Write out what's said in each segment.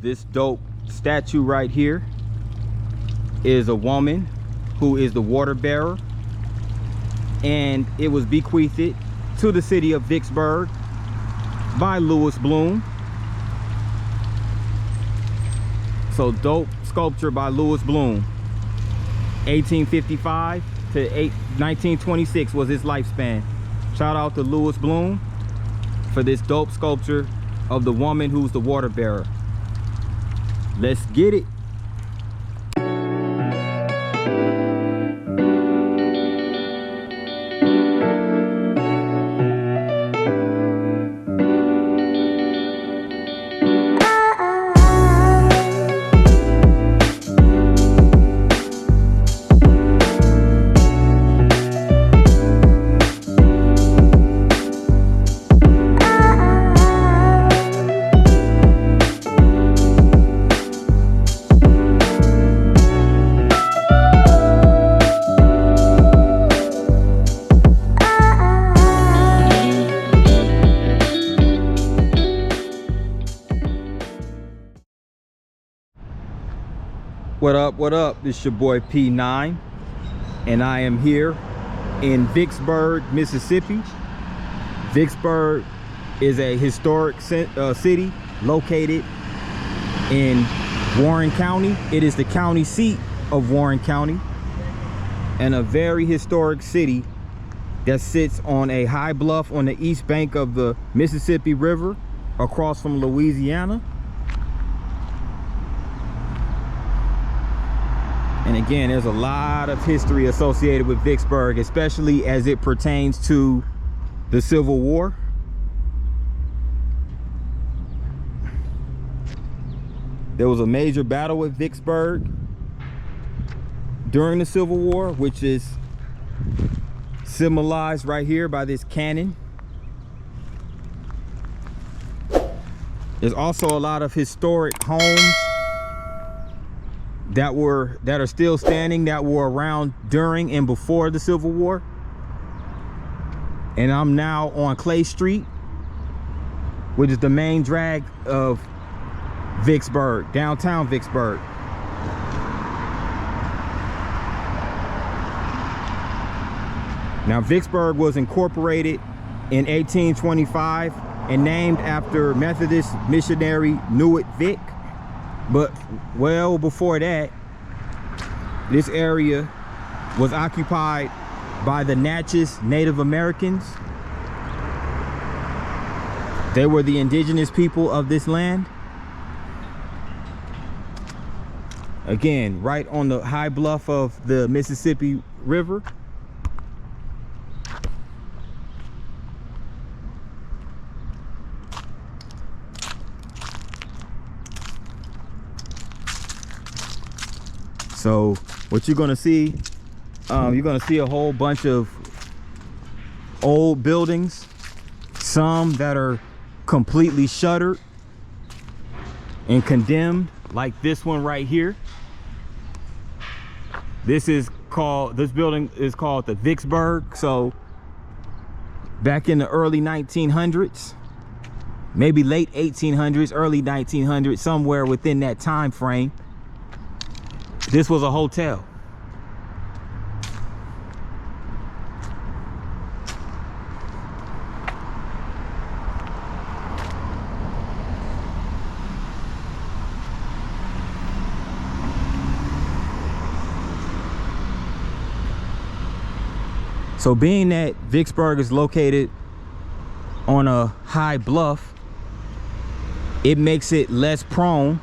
This dope statue right here is a woman who is the water bearer, and it was bequeathed to the city of Vicksburg by Louis Bloom. So dope sculpture by Louis Bloom. 1855 to 1926 was his lifespan. Shout out to Louis Bloom for this dope sculpture of the woman who's the water bearer. Let's get it. What up? This your boy P9, and I am here in Vicksburg, Mississippi. Vicksburg is a historic city located in Warren County. It is the county seat of Warren County, and a very historic city that sits on a high bluff on the east bank of the Mississippi River across from Louisiana. And again, there's a lot of history associated with Vicksburg, especially as it pertains to the Civil War. There was a major battle at Vicksburg during the Civil War, which is symbolized right here by this cannon. There's also a lot of historic homes that are still standing, that were around during and before the Civil War. And I'm now on Clay Street, which is the main drag of Vicksburg, downtown Vicksburg. Now, Vicksburg was incorporated in 1825 and named after Methodist missionary Newitt Vick. But well before that, this area was occupied by the Natchez Native Americans. They were the indigenous people of this land. Again, right on the high bluff of the Mississippi River. So what you're gonna see, you're gonna see a whole bunch of old buildings, some that are completely shuttered and condemned, like this one right here. This building is called the Vicksburg. So back in the early 1900s, maybe late 1800s, early 1900s, somewhere within that time frame, this was a hotel. So being that Vicksburg is located on a high bluff, it makes it less prone,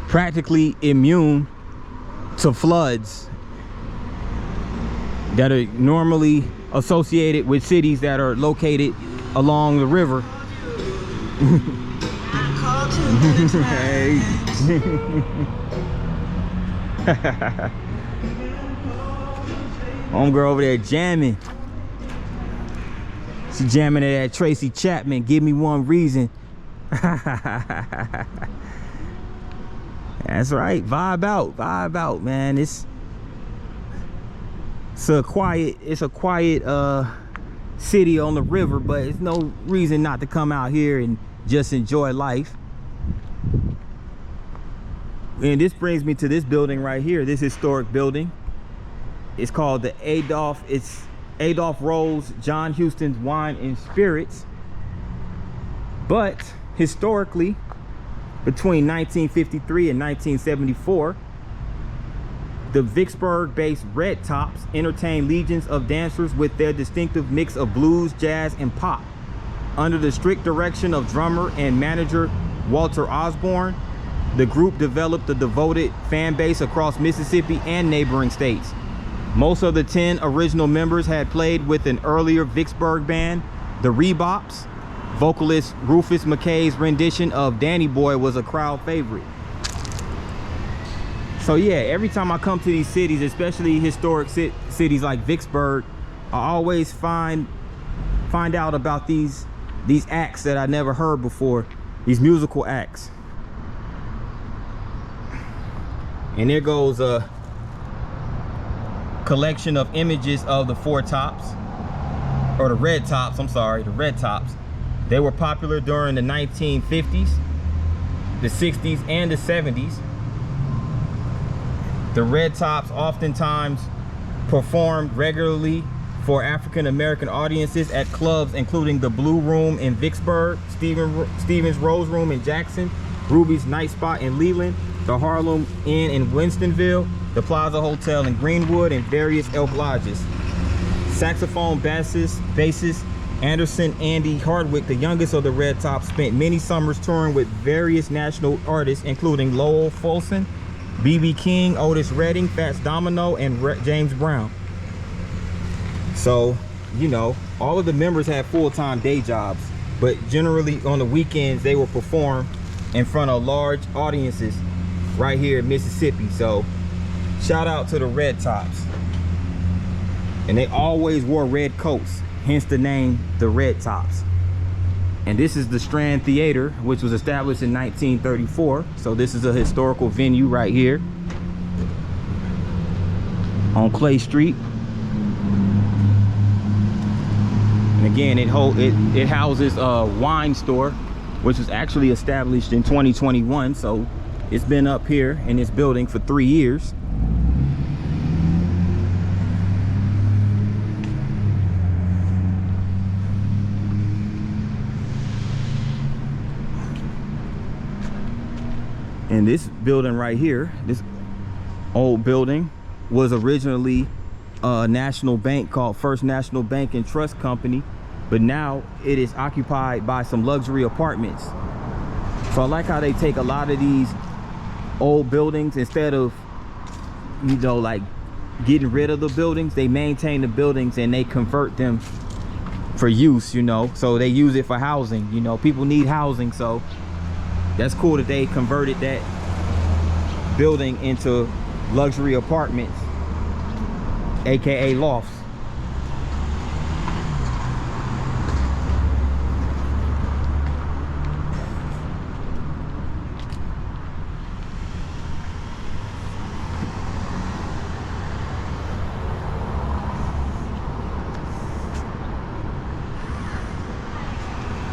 practically immune to floods that are normally associated with cities that are located along the river. Hey. Homegirl over there jamming. She jamming at that Tracy Chapman, Give Me One Reason. That's right, vibe out, man. It's a quiet city on the river, but it's no reason not to come out here and just enjoy life. And this brings me to this building right here, this historic building. It's called the Adolph Rose John Houston's Wine and Spirits. But historically, between 1953 and 1974, the Vicksburg-based Red Tops entertained legions of dancers with their distinctive mix of blues, jazz, and pop. Under the strict direction of drummer and manager Walter Osborne, the group developed a devoted fan base across Mississippi and neighboring states. Most of the 10 original members had played with an earlier Vicksburg band, the Rebops. Vocalist Rufus McKay's rendition of Danny Boy was a crowd favorite. So yeah, every time I come to these cities, especially historic cities like Vicksburg, I always find out about these acts that I never heard before, these musical acts. And there goes a collection of images of the Four Tops, or the Red Tops, I'm sorry, the Red Tops. They were popular during the 1950s, the 60s, and the 70s. The Red Tops oftentimes performed regularly for African American audiences at clubs including the Blue Room in Vicksburg, Stevens Rose Room in Jackson, Ruby's Night Spot in Leland, the Harlem Inn in Winstonville, the Plaza Hotel in Greenwood, and various elk lodges. Saxophone bassist Anderson Andy Hardwick, the youngest of the Red Tops, spent many summers touring with various national artists including Lowell Fulson, B.B. King, Otis Redding, Fats Domino, and James Brown. So, you know, all of the members had full-time day jobs, but generally on the weekends they would perform in front of large audiences right here in Mississippi. So shout out to the Red Tops. And they always wore red coats, hence the name the Red Tops. And this is the Strand Theater, which was established in 1934. So this is a historical venue right here on Clay Street. And again, it houses a wine store, which was actually established in 2021. So it's been up here in this building for 3 years. And this building right here, this old building, was originally a national bank called First National Bank and Trust Company, but now it is occupied by some luxury apartments. So I like how they take a lot of these old buildings, instead of, you know, like getting rid of the buildings, they maintain the buildings and they convert them for use, you know. So they use it for housing, you know, people need housing. So that's cool that they converted that building into luxury apartments, aka lofts.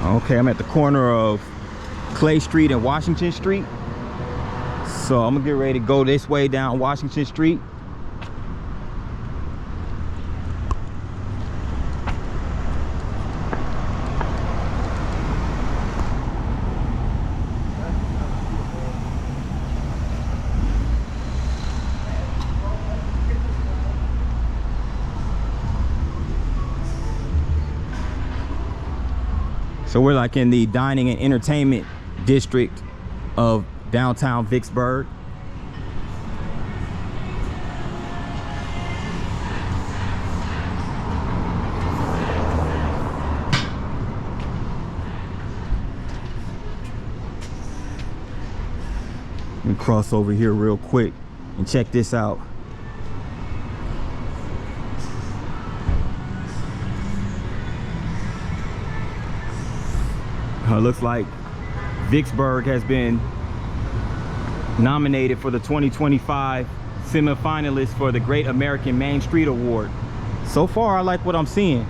Okay, I'm at the corner of Clay Street and Washington Street. So I'm gonna get ready to go this way down Washington Street. So we're like in the dining and entertainment district of downtown Vicksburg. Let me cross over here real quick and check this out. Looks like Vicksburg has been nominated for the 2025 semifinalists for the Great American Main Street Award. So far, I like what I'm seeing.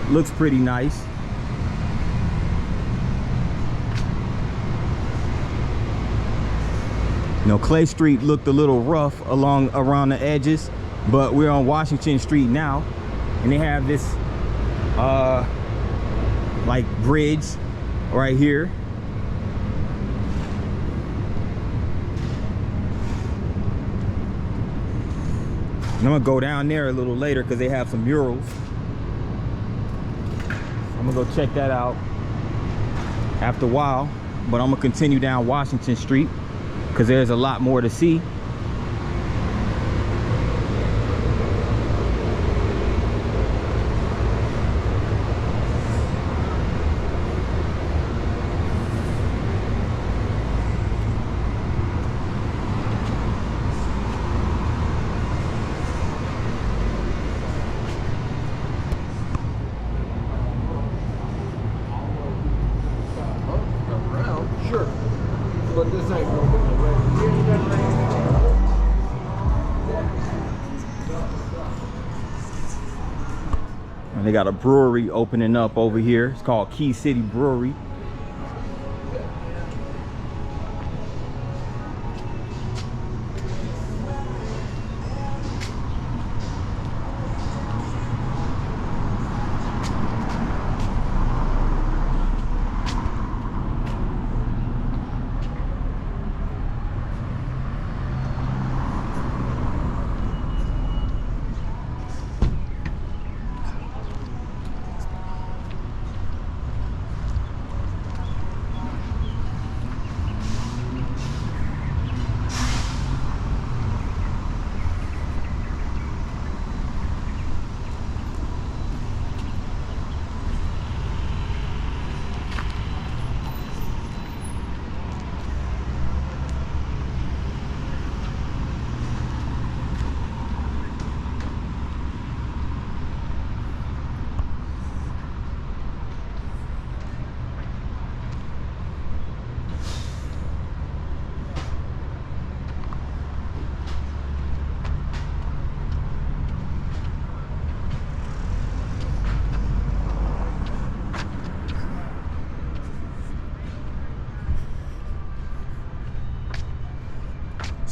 Looks pretty nice. Clay Street looked a little rough around the edges, but we're on Washington Street now, and they have this like bridge right here. And I'm gonna go down there a little later because they have some murals. I'm gonna go check that out after a while, but I'm gonna continue down Washington Street because there's a lot more to see. Sure, but this ain't gonna And they got a brewery opening up over here. It's called Key City Brewery.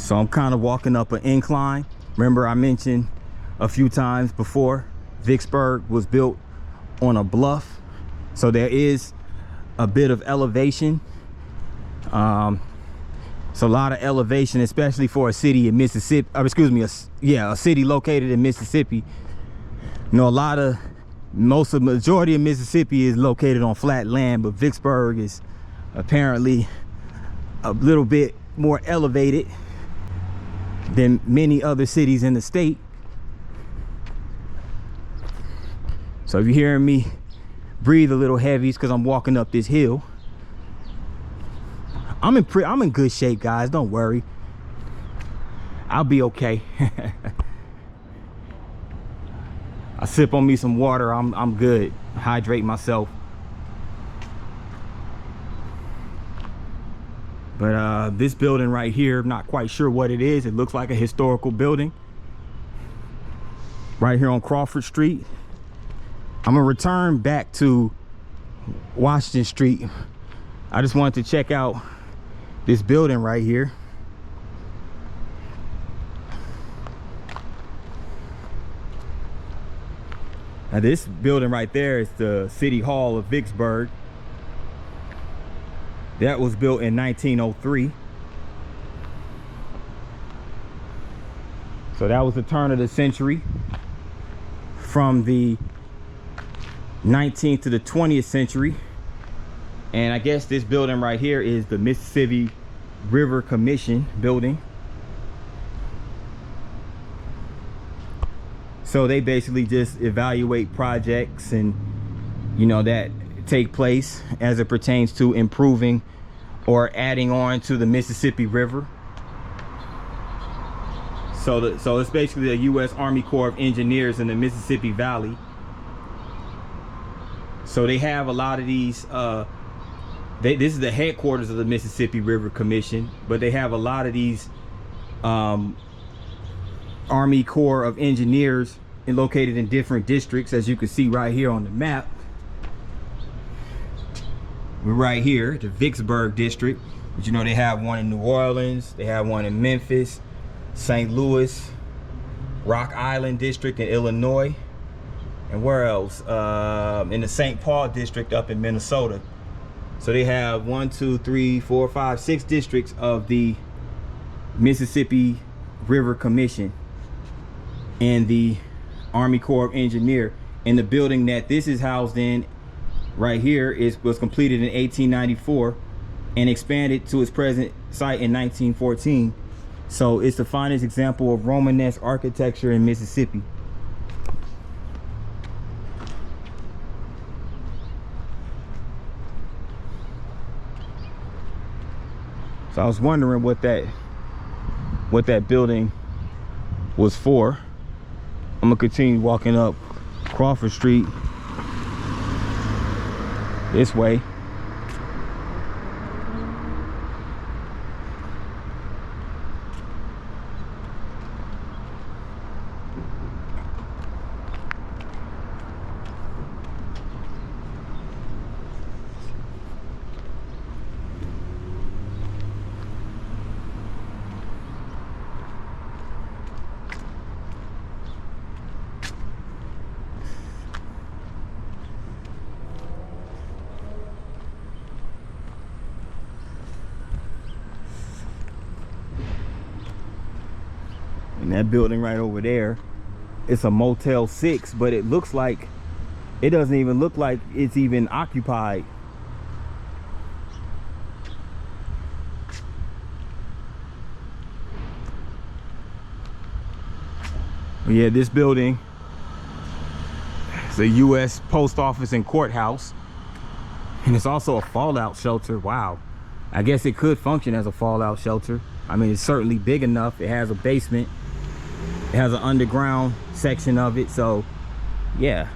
So I'm kind of walking up an incline. Remember I mentioned a few times before, Vicksburg was built on a bluff. So there is a bit of elevation. It's a lot of elevation, especially for a city in Mississippi, a city located in Mississippi. Majority of Mississippi is located on flat land, but Vicksburg is apparently a little bit more elevated than many other cities in the state. So if you're hearing me breathe a little heavy, it's because I'm walking up this hill. I'm in good shape, guys, don't worry. I'll be okay. I sip on me some water, I'm good. Hydrate myself. But this building right here, I'm not quite sure what it is. It looks like a historical building. Right here on Crawford Street. I'm gonna return back to Washington Street. I just wanted to check out this building right here. Now this building right there is the City Hall of Vicksburg. That was built in 1903. So that was the turn of the century, from the 19th to the 20th century. And I guess this building right here is the Mississippi River Commission building. So they basically just evaluate projects and that take place as it pertains to improving or adding on to the Mississippi River. So it's basically the U.S. Army Corps of Engineers in the Mississippi Valley. So they have a lot of these this is the headquarters of the Mississippi River Commission, but they have a lot of these Army Corps of Engineers located in different districts, as you can see right here on the map. We're right here, the Vicksburg district. But you know, they have one in New Orleans, they have one in Memphis, St. Louis, Rock Island District in Illinois, and where else? In the St. Paul District up in Minnesota. So they have 1, 2, 3, 4, 5, 6 districts of the Mississippi River Commission and the Army Corps of Engineers. And the building that this is housed in right here was completed in 1894 and expanded to its present site in 1914. So it's the finest example of Romanesque architecture in Mississippi. So I was wondering what that building was for. I'm gonna continue walking up Crawford Street this way. And that building right over there, it's a Motel 6, but it looks like, it doesn't even look like it's even occupied. Yeah, this building is a U.S. Post Office and Courthouse. And it's also a fallout shelter. Wow. I guess it could function as a fallout shelter. I mean, it's certainly big enough. It has a basement. It has an underground section of it. So, yeah.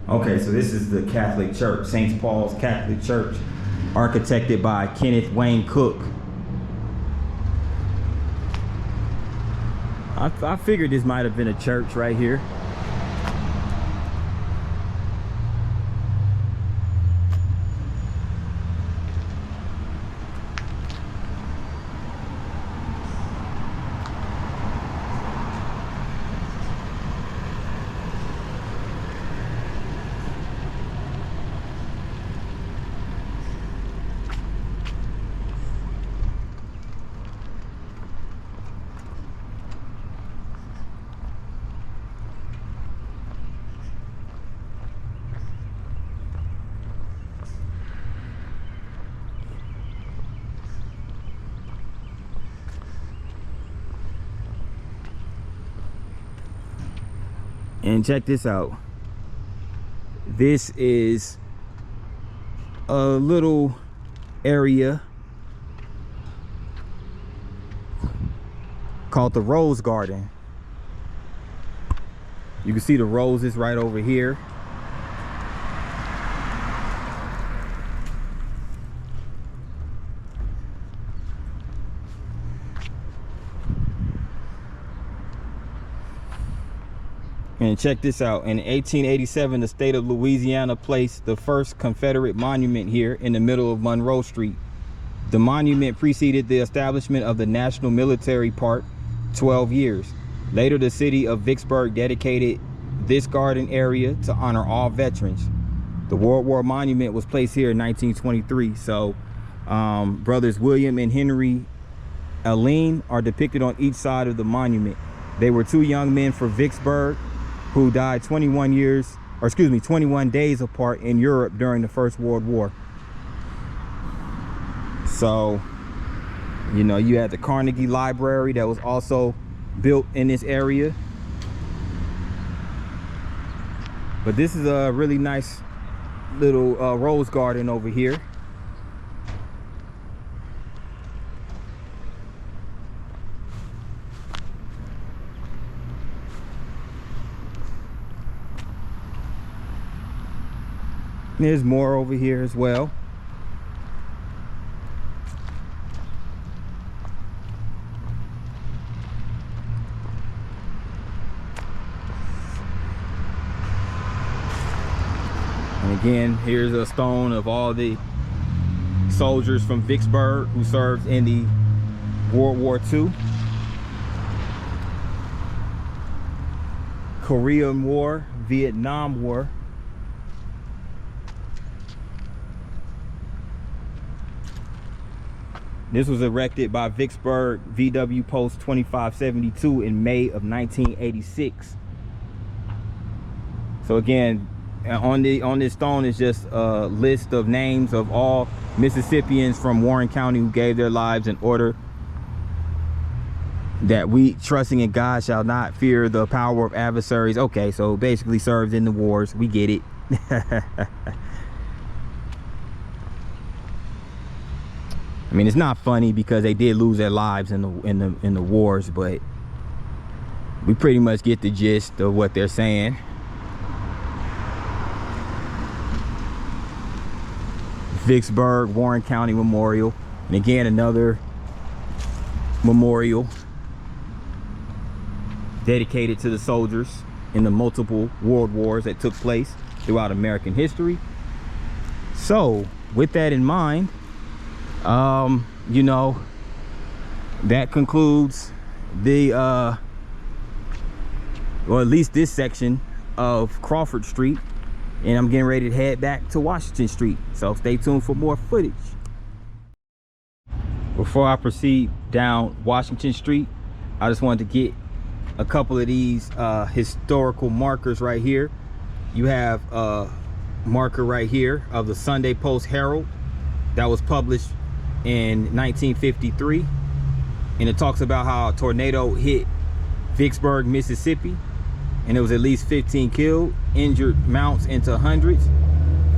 Okay, so this is the Catholic Church, St. Paul's Catholic Church, architected by Kenneth Wayne Cook. I figured this might have been a church right here. And check this out. This is a little area called the Rose Garden. You can see the roses right over here. And check this out. In 1887, the state of Louisiana placed the first Confederate monument here in the middle of Monroe Street. The monument preceded the establishment of the National Military Park 12 years. Later, the city of Vicksburg dedicated this garden area to honor all veterans. The World War monument was placed here in 1923. So brothers William and Henry Allen are depicted on each side of the monument. They were two young men from Vicksburg who died 21 days apart in Europe during the First World War. So, you know, you had the Carnegie Library that was also built in this area. But this is a really nice little rose garden over here. There's more over here as well. And again, here's a stone of all the soldiers from Vicksburg who served in the World War II, Korean War, Vietnam War. This was erected by Vicksburg VW Post 2572 in May of 1986. So again, on this stone is just a list of names of all Mississippians from Warren County who gave their lives in order that we, trusting in God, shall not fear the power of adversaries. Okay, so basically served in the wars. We get it. I mean, it's not funny because they did lose their lives in the wars, but we pretty much get the gist of what they're saying. Vicksburg Warren County Memorial, and again another memorial dedicated to the soldiers in the multiple world wars that took place throughout American history. So with that in mind, you know, that concludes the or at least this section of Crawford Street, and I'm getting ready to head back to Washington Street, so stay tuned for more footage. Before I proceed down Washington Street, I just wanted to get a couple of these historical markers right here. You have a marker right here of the Sunday Post Herald that was published in 1953, and it talks about how a tornado hit Vicksburg, Mississippi, and it was at least 15 killed, injured mounts into hundreds.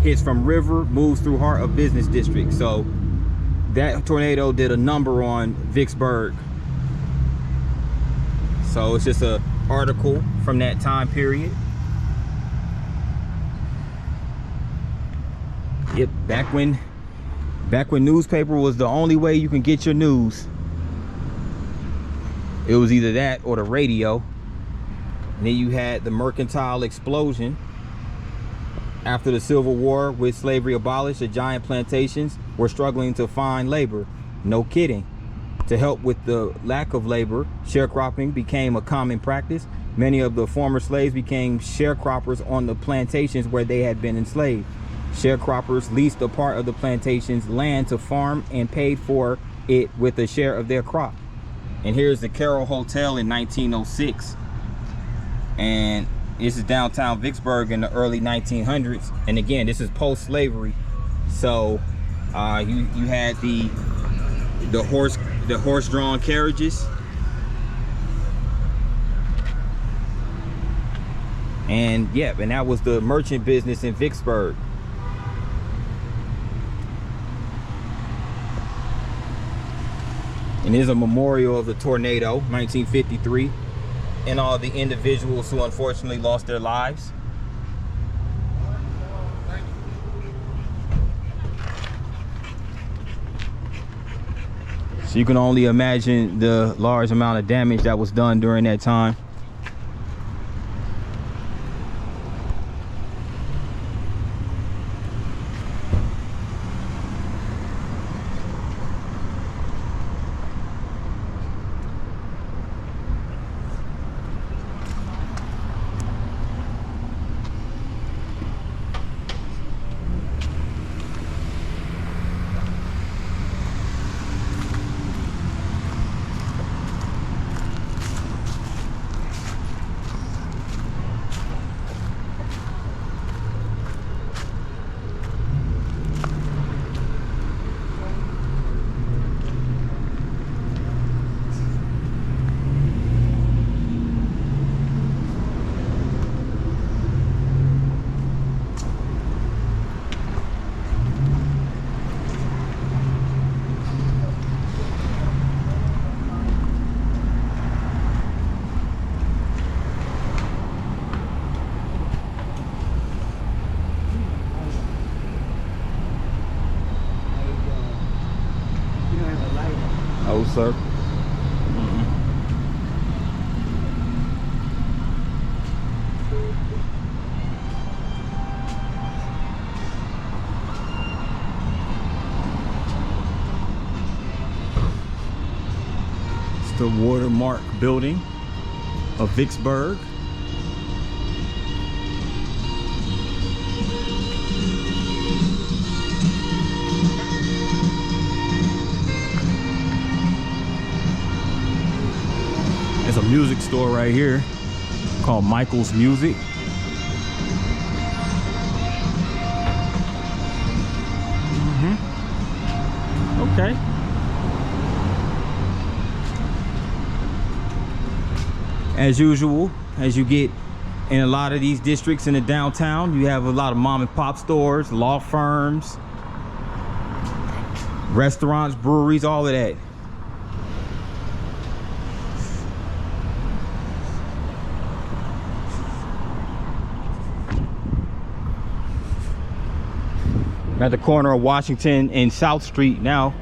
Hits from river, moves through heart of business district. So that tornado did a number on Vicksburg. So it's just a article from that time period. Yep, back when newspaper was the only way you can get your news. It was either that or the radio. And then you had the mercantile explosion after the Civil War. With slavery abolished, the giant plantations were struggling to find labor. No kidding. To help with the lack of labor, sharecropping became a common practice. Many of the former slaves became sharecroppers on the plantations where they had been enslaved. Sharecroppers leased a part of the plantation's land to farm and paid for it with a share of their crop. And here's the Carroll Hotel in 1906. And this is downtown Vicksburg in the early 1900s. And again, this is post-slavery. So you had the horse-drawn carriages. And yeah, and that was the merchant business in Vicksburg. And there's a memorial of the tornado, 1953, and all the individuals who unfortunately lost their lives. So you can only imagine the large amount of damage that was done during that time. sir. It's the watermark building of Vicksburg. There's a music store right here called Michael's Music. Okay. As usual, as you get in a lot of these districts in the downtown, you have a lot of mom and pop stores, law firms, restaurants, breweries, all of that. I'm at the corner of Washington and South Street now.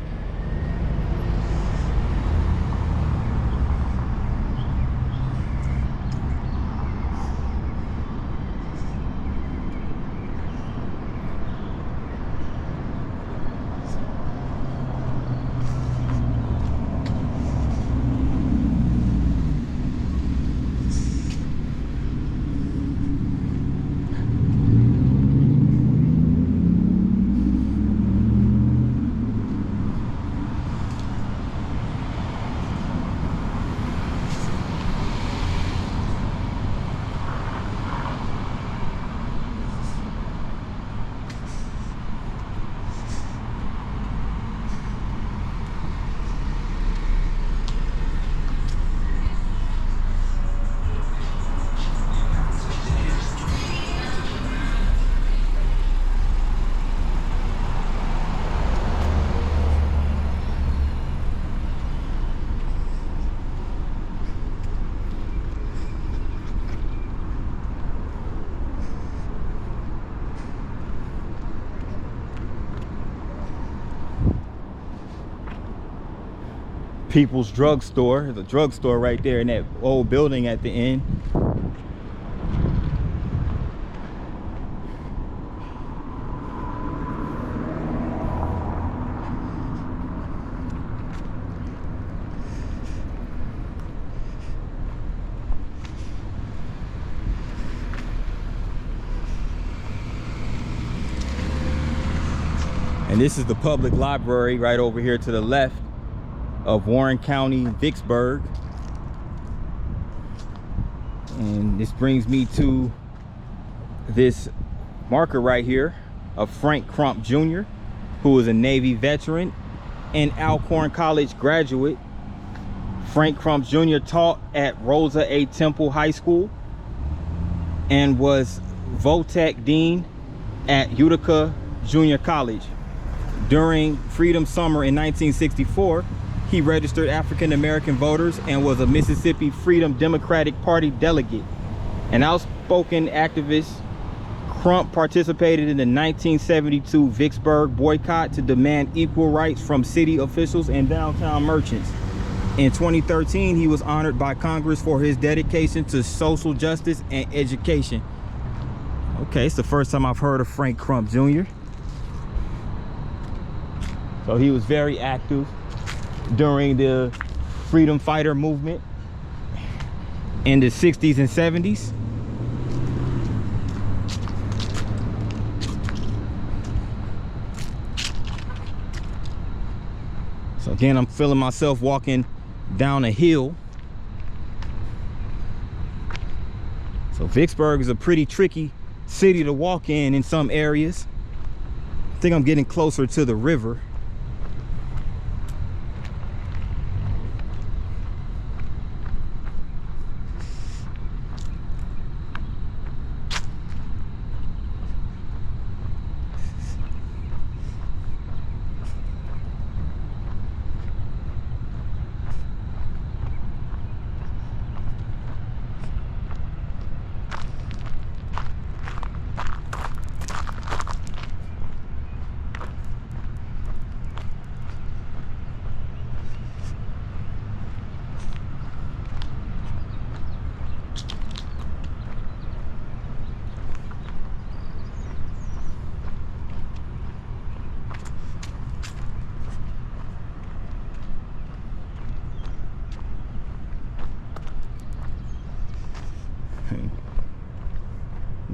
People's Drugstore. There's a drugstore right there in that old building at the end. And this is the public library right over here to the left of Warren County, Vicksburg. And this brings me to this marker right here of Frank Crump Jr., who is a Navy veteran and Alcorn College graduate. Frank Crump Jr. taught at Rosa A. Temple High School and was VOTEC Dean at Utica Junior College. During Freedom Summer in 1964, he registered African American voters and was a Mississippi Freedom Democratic Party delegate. An outspoken activist, Crump participated in the 1972 Vicksburg boycott to demand equal rights from city officials and downtown merchants. In 2013, he was honored by Congress for his dedication to social justice and education. Okay, it's the first time I've heard of Frank Crump Jr. So he was very active during the freedom fighter movement in the 60s and 70s. So again, I'm feeling myself walking down a hill. So Vicksburg is a pretty tricky city to walk in some areas. I think I'm getting closer to the river.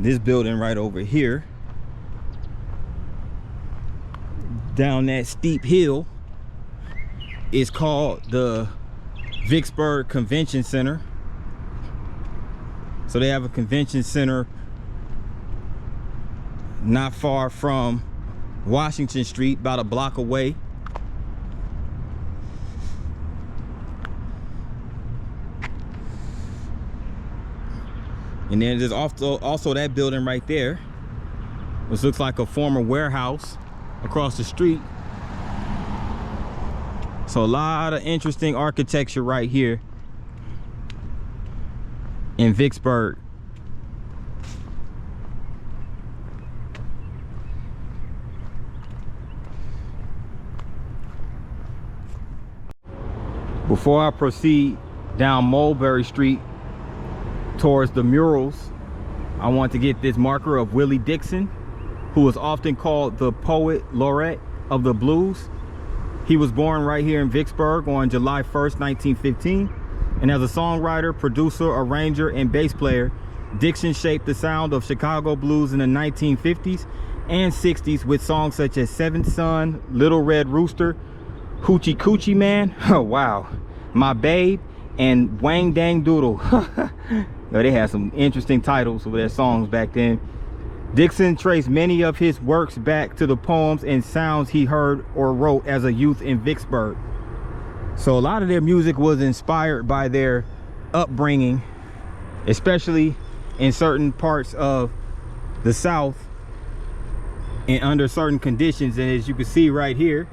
this building right over here, down that steep hill, is called the Vicksburg Convention Center. So they have a convention center not far from Washington Street, about a block away. And then there's also that building right there, which looks like a former warehouse across the street. So a lot of interesting architecture right here in Vicksburg. Before I proceed down Mulberry Street towards the Murals, I want to get this marker of Willie Dixon, who is often called the poet laureate of the blues. He was born right here in Vicksburg on July 1st, 1915. And as a songwriter, producer, arranger, and bass player, Dixon shaped the sound of Chicago blues in the 1950s and 60s with songs such as Seventh Son, Little Red Rooster, Hoochie Coochie Man, oh wow, My Babe, and Wang Dang Doodle. They had some interesting titles for their songs back then. Dixon traced many of his works back to the poems and sounds he heard or wrote as a youth in Vicksburg. So a lot of their music was inspired by their upbringing, especially in certain parts of the South and under certain conditions. And as you can see right here,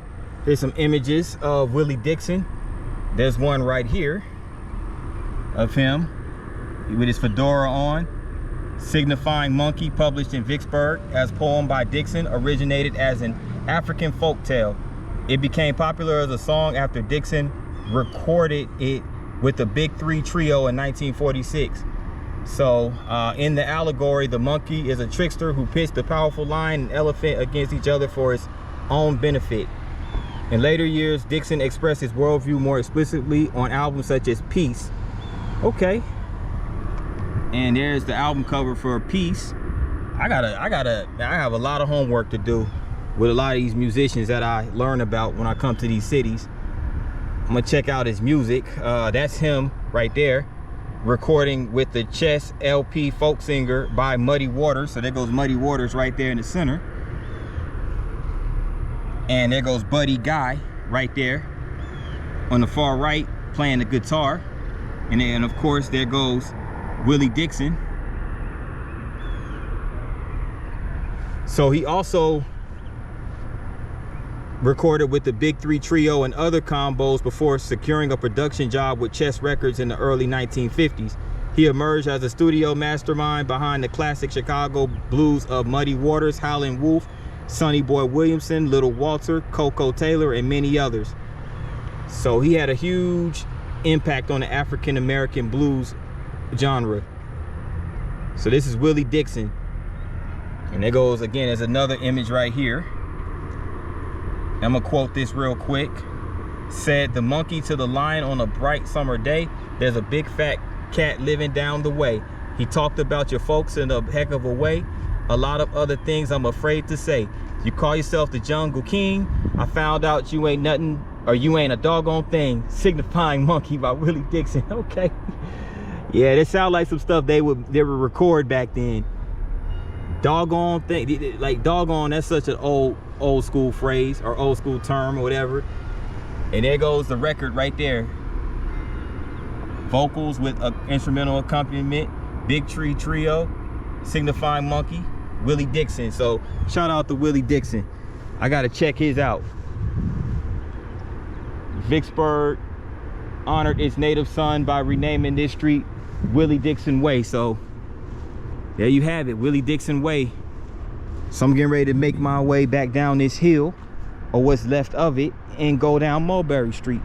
there's some images of Willie Dixon. There's one right here of him with his fedora on. Signifying Monkey, published in Vicksburg as poem by Dixon, originated as an African folk tale. It became popular as a song after Dixon recorded it with the Big Three Trio in 1946. So in the allegory, the monkey is a trickster who pits the powerful lion and elephant against each other for his own benefit. In later years, Dixon expressed his worldview more explicitly on albums such as Peace. Okay. And there's the album cover for Peace. I have a lot of homework to do with a lot of these musicians that I learn about when I come to these cities. I'm gonna check out his music. That's him right there, recording with the Chess LP folk singer by Muddy Waters. So there goes Muddy Waters right there in the center. And there goes Buddy Guy right there on the far right, playing the guitar. And then of course there goes Willie Dixon. So he also recorded with the Big Three Trio and other combos before securing a production job with Chess Records in the early 1950s. He emerged as a studio mastermind behind the classic Chicago blues of Muddy Waters, Howlin' Wolf, Sonny Boy Williamson, Little Walter, Coco Taylor, and many others. So he had a huge impact on the African American blues genre. So this is Willie Dixon. And there goes again, there's another image right here. I'm gonna quote this real quick. Said the monkey to the lion on a bright summer day, there's a big fat cat living down the way. He talked about your folks in a heck of a way. A lot of other things I'm afraid to say. You call yourself the Jungle King. I found out you ain't nothing, or you ain't a doggone thing. Signifying Monkey by Willie Dixon. Okay. Yeah, that sound like some stuff they would record back then. Doggone thing, like doggone, that's such an old school phrase or old school term or whatever. And there goes the record right there. Vocals with an instrumental accompaniment, Big Tree Trio, Signifying Monkey, Willie Dixon. So shout out to Willie Dixon. I gotta check his out. Vicksburg honored its native son by renaming this street Willie Dixon Way. So there you have it, Willie Dixon Way. So I'm getting ready to make my way back down this hill, or what's left of it, and go down Mulberry Street.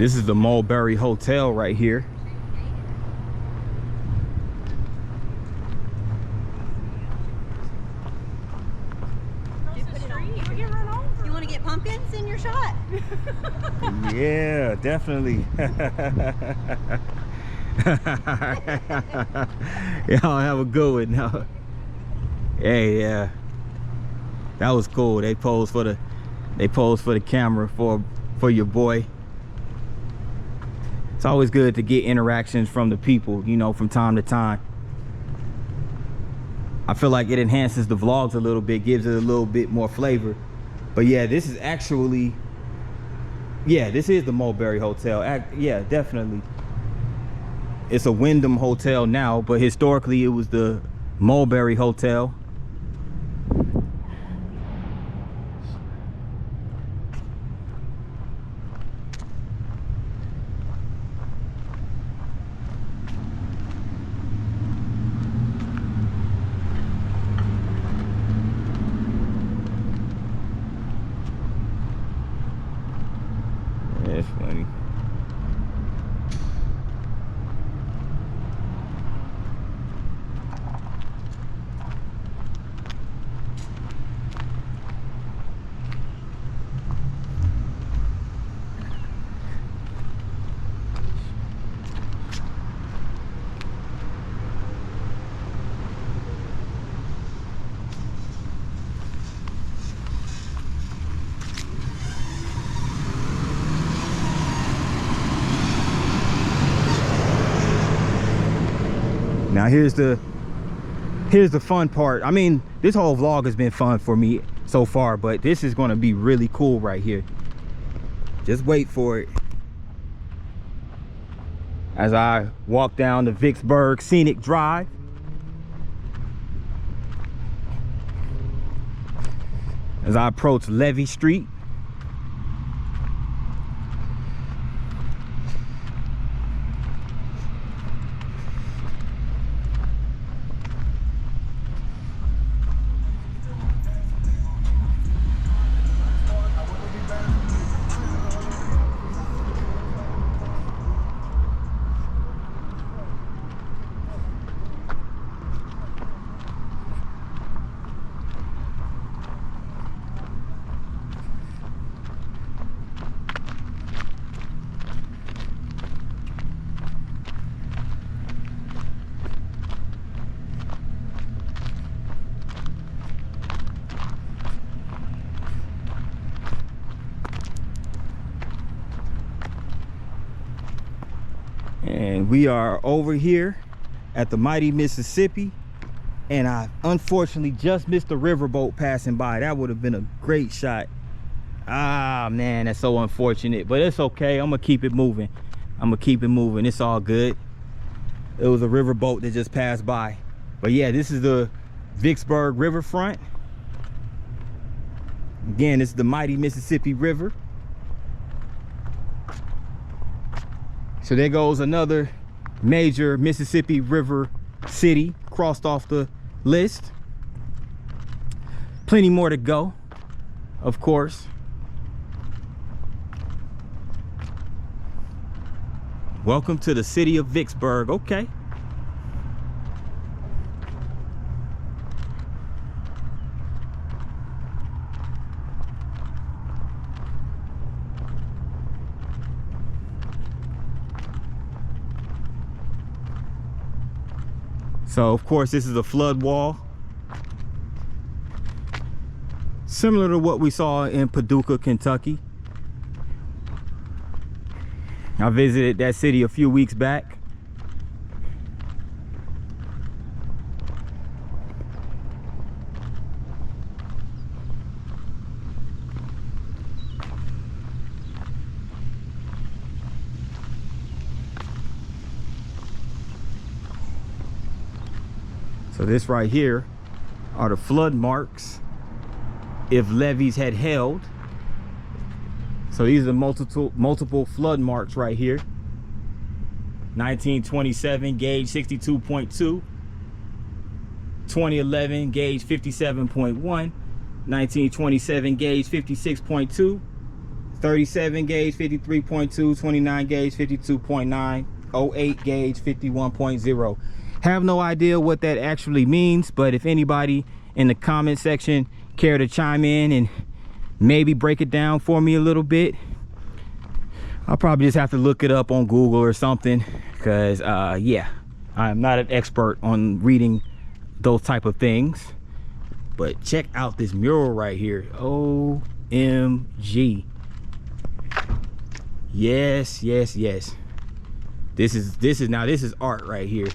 This is the Mulberry Hotel right here. You want to get pumpkins in your shot? Yeah, definitely. Y'all have a good one now. Hey, yeah, that was cool. They posed for the camera for your boy. It's always good to get interactions from the people, you know, from time to time. I feel like it enhances the vlogs a little bit, gives it a little bit more flavor. But yeah, this is actually, yeah, this is the Mulberry Hotel. Yeah, definitely. It's a Wyndham Hotel now, but historically it was the Mulberry Hotel. That's funny. Now here's the fun part. I mean, this whole vlog has been fun for me so far, but this is going to be really cool right here. Just wait for it. As I walk down the Vicksburg Scenic Drive. As I approach Levee Street. And we are over here at the mighty Mississippi, and I unfortunately just missed the riverboat passing by. That would have been a great shot. Ah man, that's so unfortunate, but it's okay. I'm gonna keep it moving. It's all good. It was a riverboat that just passed by. But yeah, this is the Vicksburg Riverfront. Again, it's the mighty Mississippi River. So there goes another major Mississippi River city crossed off the list. Plenty more to go, of course. Welcome to the city of Vicksburg. Okay. So of course this is a flood wall, similar to what we saw in Paducah, Kentucky. I visited that city a few weeks back. So this right here are the flood marks if levees had held. So these are multiple flood marks right here. 1927 gauge 62.2, 2011 gauge 57.1, 1927 gauge 56.2, 37 gauge 53.2, 29 gauge 52.9, 08 gauge 51.0. Have no idea what that actually means, but if anybody in the comment section care to chime in and maybe break it down for me a little bit, I'll probably just have to look it up on Google or something, because yeah, I'm not an expert on reading those type of things. But check out this mural right here. OMG. Yes, yes, yes. This is art right here.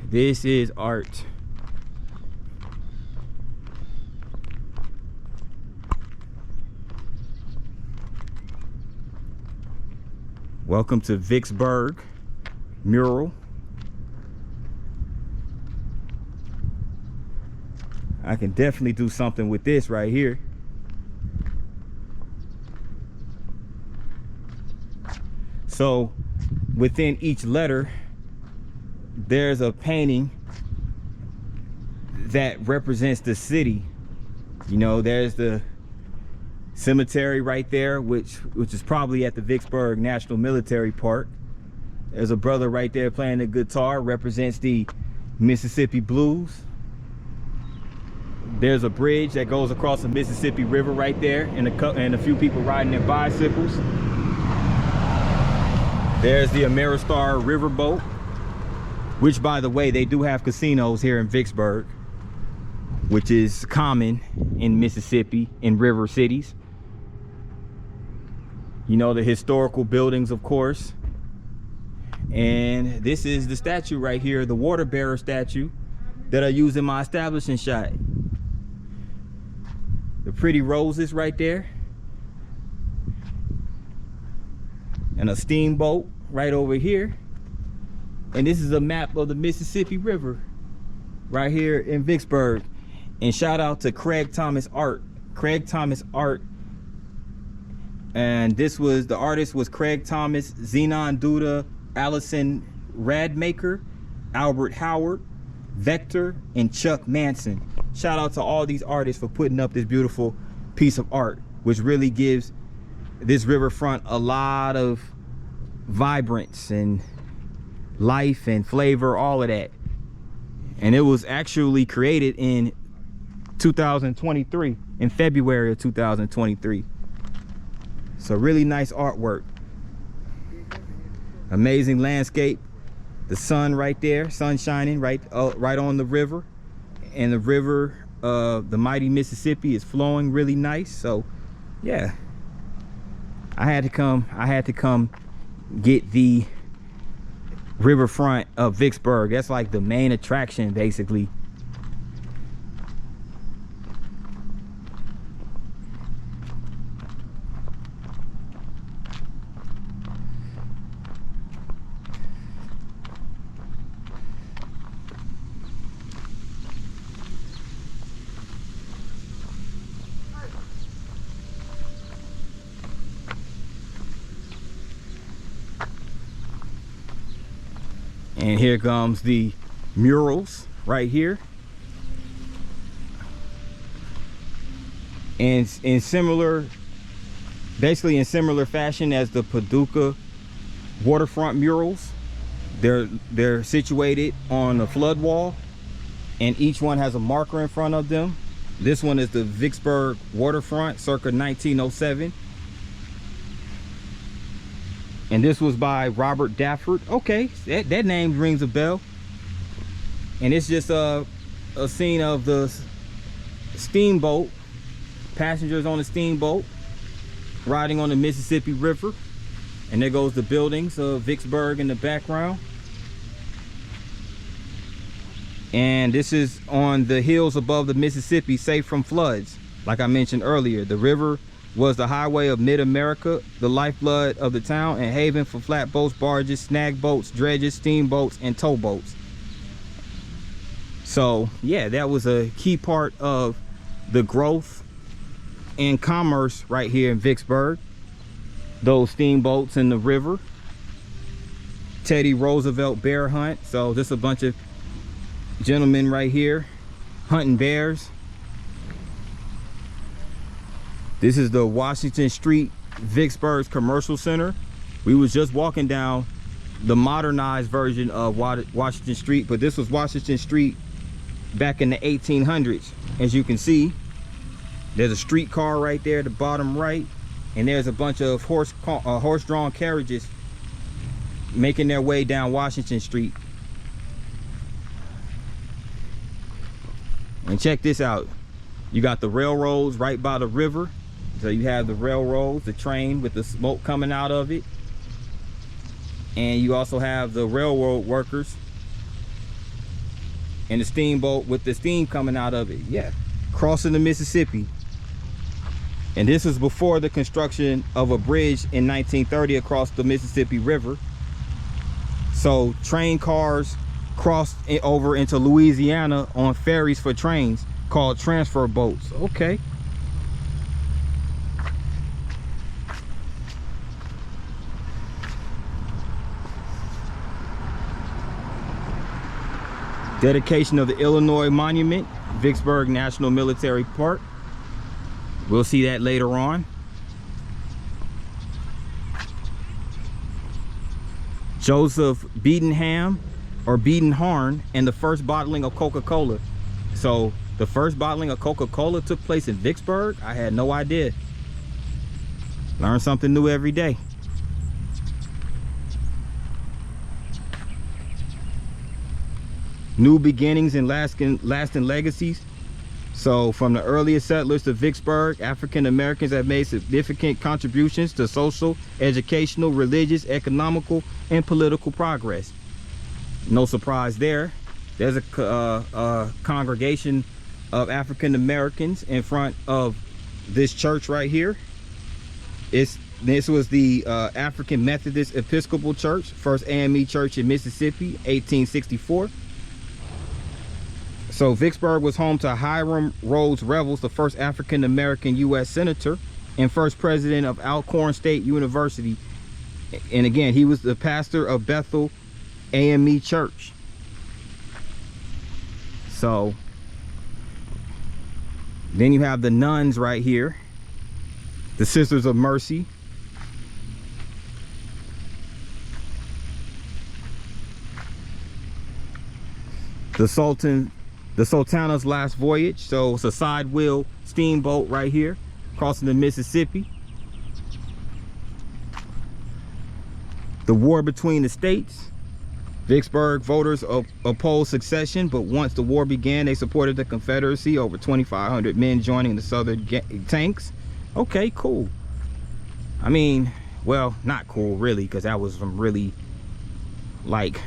This is art. Welcome to Vicksburg mural. I can definitely do something with this right here. So within each letter, there's a painting that represents the city. You know, there's the cemetery right there, which is probably at the Vicksburg National Military Park. There's a brother right there playing the guitar, represents the Mississippi Blues. There's a bridge that goes across the Mississippi River right there, and a few people riding their bicycles. There's the Ameristar riverboat, which, by the way, they do have casinos here in Vicksburg, which is common in Mississippi, in river cities. You know, the historical buildings, of course. And this is the statue right here, the water bearer statue that I used in my establishing shot. The pretty roses right there. And a steamboat right over here. And this is a map of the Mississippi River right here in Vicksburg. And shout out to Craig Thomas Art. Craig Thomas Art. And this was, the artist was Craig Thomas, Zenon Duda, Allison Radmaker, Albert Howard, Vector, and Chuck Manson. Shout out to all these artists for putting up this beautiful piece of art, which really gives this riverfront a lot of vibrance and life and flavor, all of that. And it was actually created in 2023, in February of 2023. So really nice artwork. Amazing landscape. The sun right there, sun shining right on the river. And the river, the mighty Mississippi, is flowing really nice. So yeah, I had to come get the riverfront of Vicksburg. That's like the main attraction, basically. And here comes the murals right here. And basically in similar fashion as the Paducah waterfront murals, they're situated on a flood wall, and each one has a marker in front of them. This one is the Vicksburg waterfront, circa 1907. And this was by Robert Dafford. Okay, that name rings a bell. And it's just a scene of the steamboat, passengers on the steamboat riding on the Mississippi River. And there goes the buildings of Vicksburg in the background. And this is on the hills above the Mississippi, safe from floods. Like I mentioned earlier, the river was the highway of mid-America, the lifeblood of the town, and haven for flatboats, barges, snag boats, dredges, steamboats, and towboats. So yeah, that was a key part of the growth and commerce right here in Vicksburg. Those steamboats in the river. Teddy Roosevelt bear hunt. So just a bunch of gentlemen right here hunting bears. This is the Washington Street, Vicksburg's commercial center. We was just walking down the modernized version of Washington Street, but this was Washington Street back in the 1800s. As you can see, there's a streetcar right there at the bottom right, and there's a bunch of horse-drawn carriages making their way down Washington Street. And check this out. You got the railroads right by the river. So you have the railroads, the train with the smoke coming out of it. And you also have the railroad workers and the steamboat with the steam coming out of it. Yeah, crossing the Mississippi. And this was before the construction of a bridge in 1930 across the Mississippi River. So train cars crossed over into Louisiana on ferries for trains called transfer boats. Okay. Dedication of the Illinois Monument, Vicksburg National Military Park. We'll see that later on. Joseph Beadenham or Beadenharn and the first bottling of Coca-Cola. So the first bottling of Coca-Cola took place in Vicksburg. I had no idea. Learn something new every day. New beginnings and lasting legacies. So from the earliest settlers to Vicksburg, African Americans have made significant contributions to social, educational, religious, economical, and political progress. No surprise there. There's a congregation of African Americans in front of this church right here. This was the African Methodist Episcopal Church, first AME church in Mississippi, 1864. So Vicksburg was home to Hiram Rhodes Revels, the first African-American U.S. Senator and first president of Alcorn State University. And again, he was the pastor of Bethel AME Church. So then you have the nuns right here, the Sisters of Mercy. The Sultana's Last Voyage. So it's a side wheel steamboat right here crossing the Mississippi. The war between the states. Vicksburg voters opposed secession, but once the war began, they supported the Confederacy. Over 2,500 men joining the Southern tanks. Okay, cool. I mean, well, not cool really, because that was some really, like,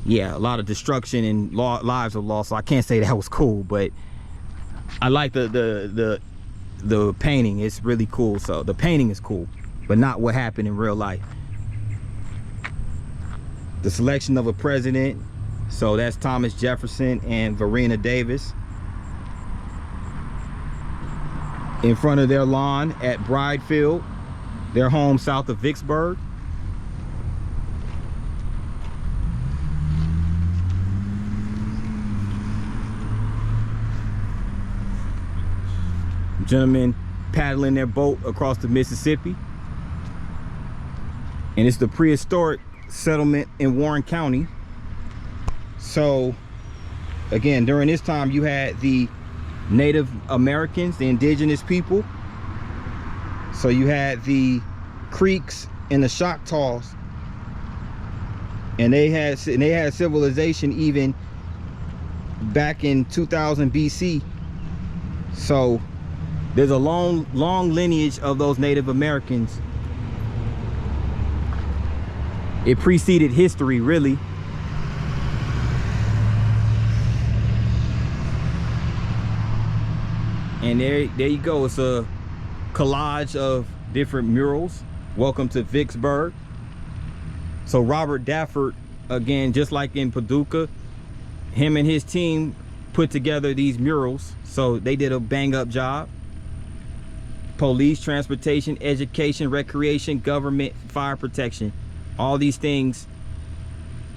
yeah, a lot of destruction and lives were lost. So I can't say that was cool, but I like the painting. It's really cool. So the painting is cool, but not what happened in real life. The selection of a president. So that's Thomas Jefferson and Varina Davis. In front of their lawn at Bridefield, their home south of Vicksburg. Gentlemen paddling their boat across the Mississippi. And it's the prehistoric settlement in Warren County. So again, during this time you had the Native Americans, the indigenous people. So you had the Creeks and the Choctaws, and they had civilization even back in 2000 BC. So there's a long lineage of those Native Americans. It preceded history, really. And there you go. It's a collage of different murals. Welcome to Vicksburg. So Robert Dafford, again, just like in Paducah, him and his team put together these murals. So they did a bang-up job. Police, transportation, education, recreation, government, fire protection. All these things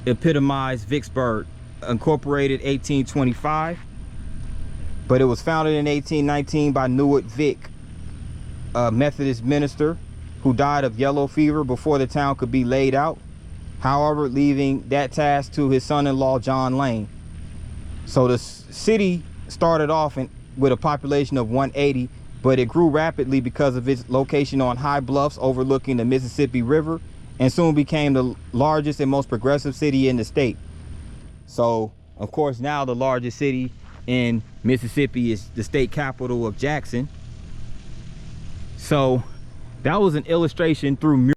epitomize Vicksburg. Incorporated 1825, but it was founded in 1819 by Newark Vick. a Methodist minister who died of yellow fever before the town could be laid out. However, leaving that task to his son-in-law, John Lane. So the city started off with a population of 180, but it grew rapidly because of its location on high bluffs overlooking the Mississippi River, and soon became the largest and most progressive city in the state. So, of course, now the largest city in Mississippi is the state capital of Jackson. So that was an illustration through murals.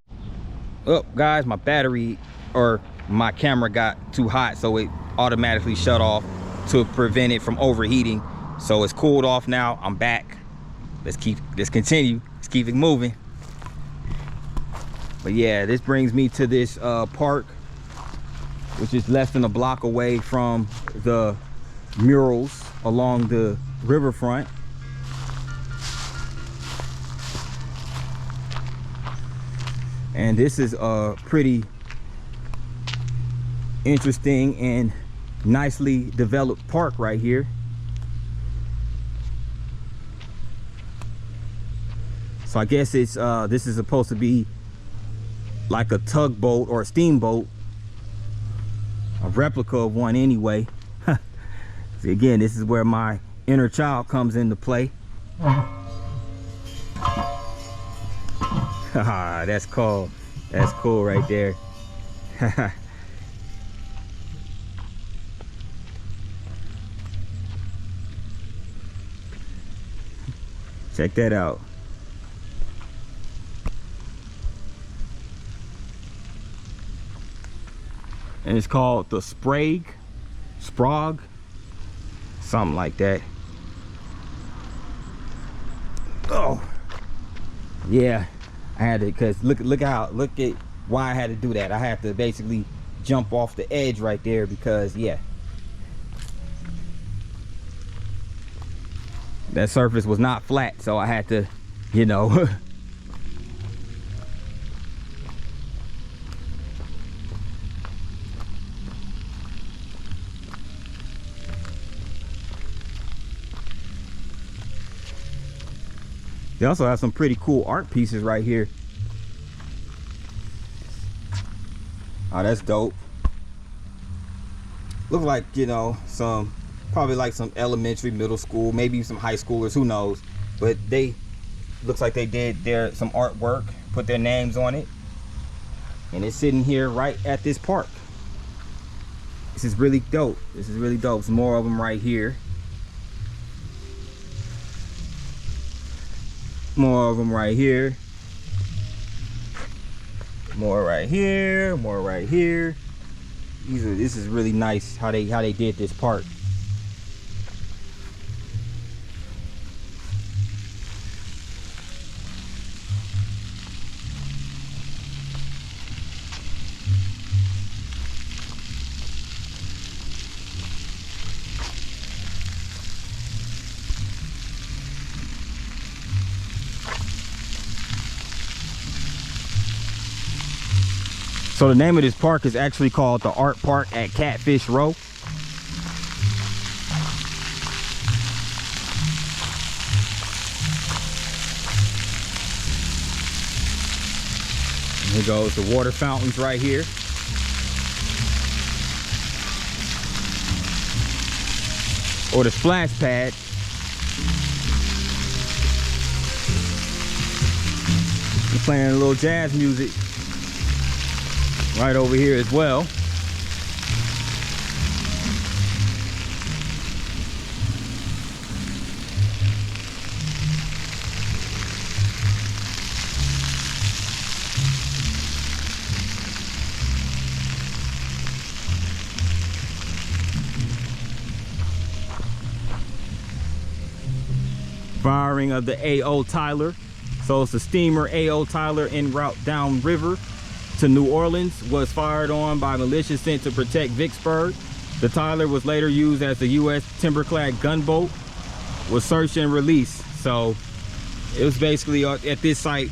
Oh, guys, my battery or my camera got too hot, so it automatically shut off to prevent it from overheating. So it's cooled off now. I'm back. Let's continue. Let's keep it moving. But yeah, this brings me to this park, which is less than a block away from the murals along the riverfront. And this is a pretty interesting and nicely developed park right here. So I guess it's this is supposed to be like a tugboat or a steamboat, a replica of one anyway. See, again, this is where my inner child comes into play. That's cool. That's cool right there. Check that out. And it's called the Sprague, something like that. Oh, yeah, I had to, cause look at why I had to do that. I had to basically jump off the edge right there because, yeah, that surface was not flat, so I had to, you know. They also have some pretty cool art pieces right here. Oh, that's dope. Look like, you know, probably like some elementary, middle school, maybe some high schoolers, who knows. But looks like they did some artwork, put their names on it. And it's sitting here right at this park. This is really dope. This is really dope. Some more of them right here. More of them right here. More right here. More right here. This is really nice how they did this part. So the name of this park is actually called the Art Park at Catfish Row. And here goes the water fountains right here. Or the splash pad. We're playing a little jazz music right over here as well. Firing of the A.O. Tyler. So it's the steamer A.O. Tyler en route downriver to New Orleans, was fired on by militia sent to protect Vicksburg. The Tyler was later used as the U.S. timber-clad gunboat, was searched and released. So it was basically at this site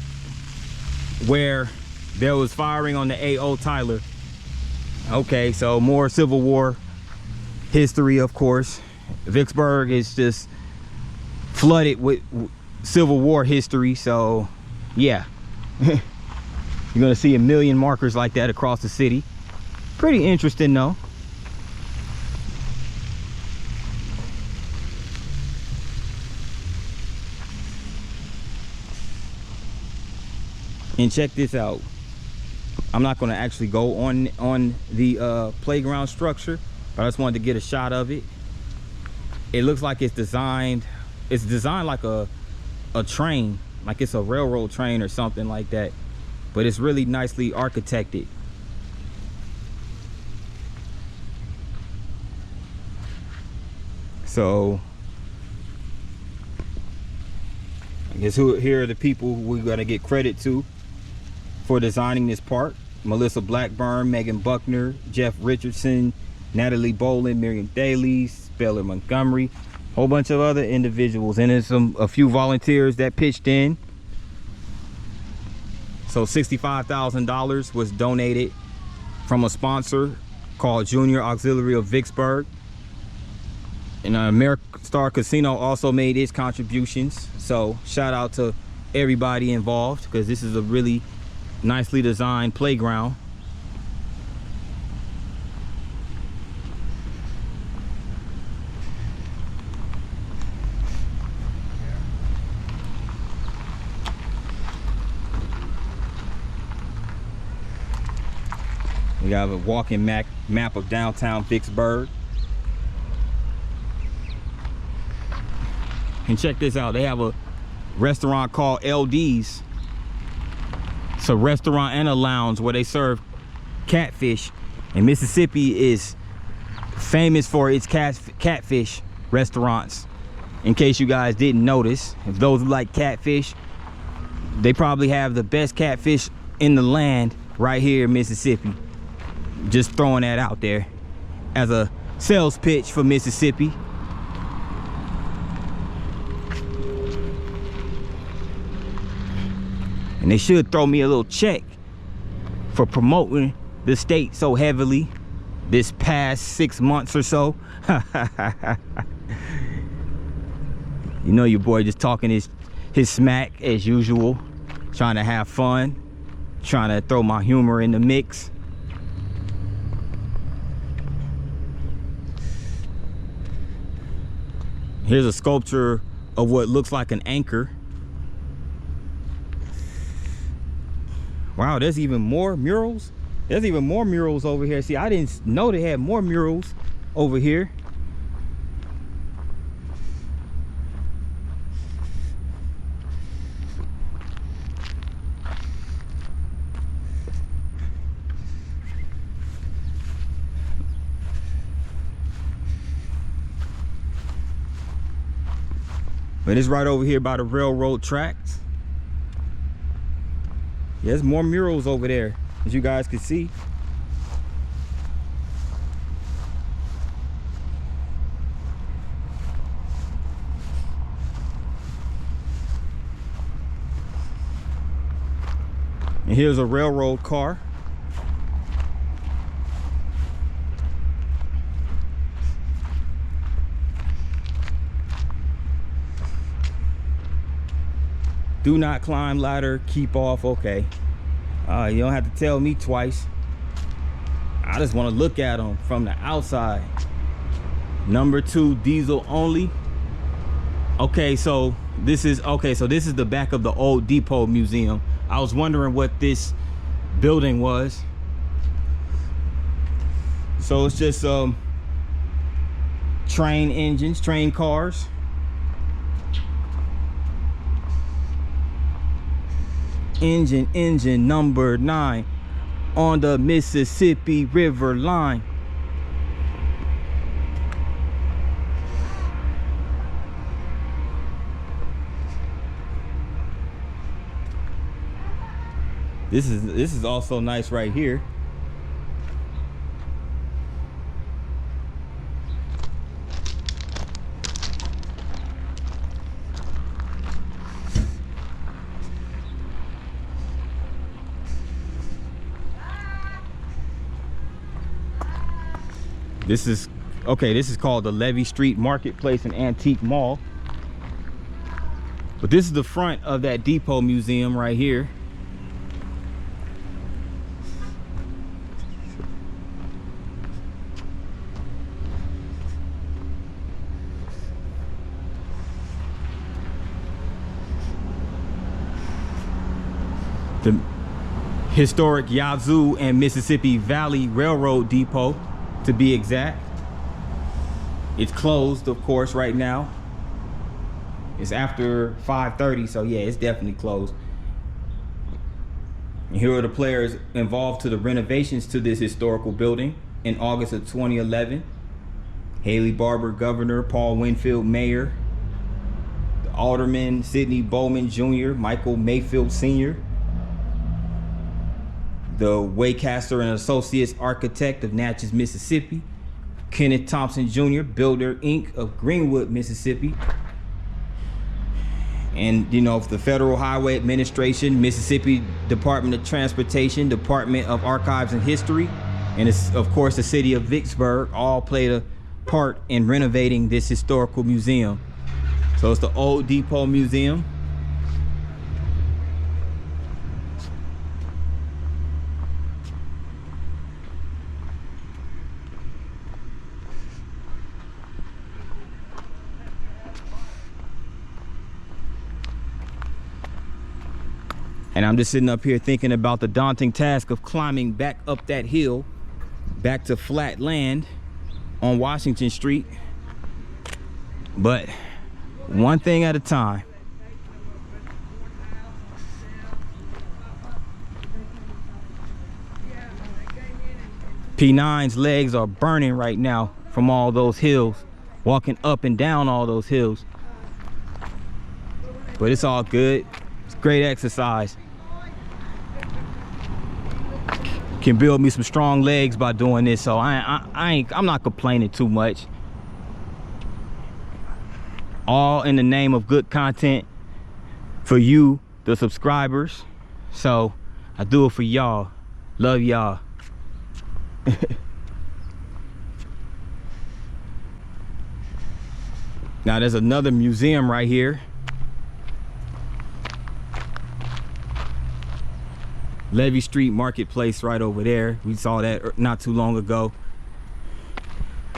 where there was firing on the A.O. Tyler. Okay, so more Civil War history, of course. Vicksburg is just flooded with Civil War history, so yeah. You're gonna see a million markers like that across the city. Pretty interesting though. And check this out. I'm not going to actually go on the playground structure, but I just wanted to get a shot of it. It looks like it's designed like a train, like it's a railroad train or something like that, but it's really nicely architected. So I guess here are the people who we're gonna get credit to for designing this park: Melissa Blackburn, Megan Buckner, Jeff Richardson, Natalie Boland, Miriam Daly, Speller Montgomery, a whole bunch of other individuals, and there's a few volunteers that pitched in. So $65,000 was donated from a sponsor called Junior Auxiliary of Vicksburg. And Ameristar Casino also made its contributions. So shout out to everybody involved, because this is a really nicely designed playground. We have a walking map of downtown Vicksburg. And check this out, they have a restaurant called LD's. It's a restaurant and a lounge where they serve catfish. And Mississippi is famous for its catfish restaurants. In case you guys didn't notice, if those who like catfish, they probably have the best catfish in the land right here in Mississippi. Just throwing that out there as a sales pitch for Mississippi. And they should throw me a little check for promoting the state so heavily this past 6 months or so. You know, your boy just talking his smack as usual, trying to have fun, trying to throw my humor in the mix. Here's a sculpture of what looks like an anchor. Wow, there's even more murals. There's even more murals over here. See, I didn't know they had more murals over here. But it's right over here by the railroad tracks. Yeah, there's more murals over there, as you guys can see. And here's a railroad car. Do not climb ladder, keep off. Okay. You don't have to tell me twice. I just want to look at them from the outside. Number 2, diesel only. Okay, so this is the back of the old Depot Museum. I was wondering what this building was. So it's just train engines, train cars. Engine number 9 on the Mississippi River line. This is also nice right here. This is called the Levy Street Marketplace and Antique Mall. But this is the front of that depot museum right here. The historic Yazoo and Mississippi Valley Railroad Depot, to be exact. It's closed, of course, right now. It's after 5:30, so yeah, it's definitely closed. And here are the players involved to the renovations to this historical building in August of 2011. Haley Barbour, Governor; Paul Winfield, Mayor; the Alderman Sidney Bowman Jr., Michael Mayfield Sr., the Waycaster and Associates Architect of Natchez, Mississippi; Kenneth Thompson Jr., Builder Inc. of Greenwood, Mississippi; and, you know, the Federal Highway Administration, Mississippi Department of Transportation, Department of Archives and History, and it's, of course, the city of Vicksburg, all played a part in renovating this historical museum. So it's the Old Depot Museum. And I'm just sitting up here thinking about the daunting task of climbing back up that hill, back to flat land on Washington Street. But one thing at a time. P9's legs are burning right now from all those hills, walking up and down all those hills. But it's all good. It's great exercise. Can build me some strong legs by doing this, so I'm not complaining too much. All in the name of good content for you, the subscribers. So I do it for y'all. Love y'all. Now there's another museum right here. Levy Street Marketplace right over there. We saw that not too long ago.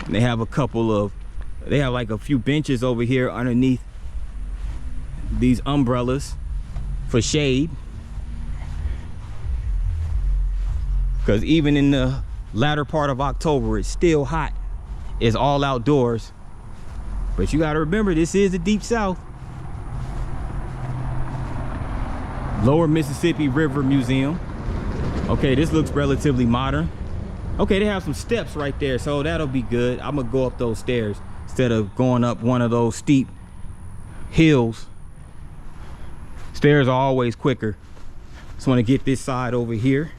They have a couple of, they have like a few benches over here underneath these umbrellas for shade. Because even in the latter part of October, it's still hot. It's all outdoors. But you gotta remember, this is the Deep South. Lower Mississippi River Museum. Okay, this looks relatively modern. Okay, they have some steps right there, so that'll be good. I'm gonna go up those stairs instead of going up one of those steep hills. Stairs are always quicker. Just want to get this side over here.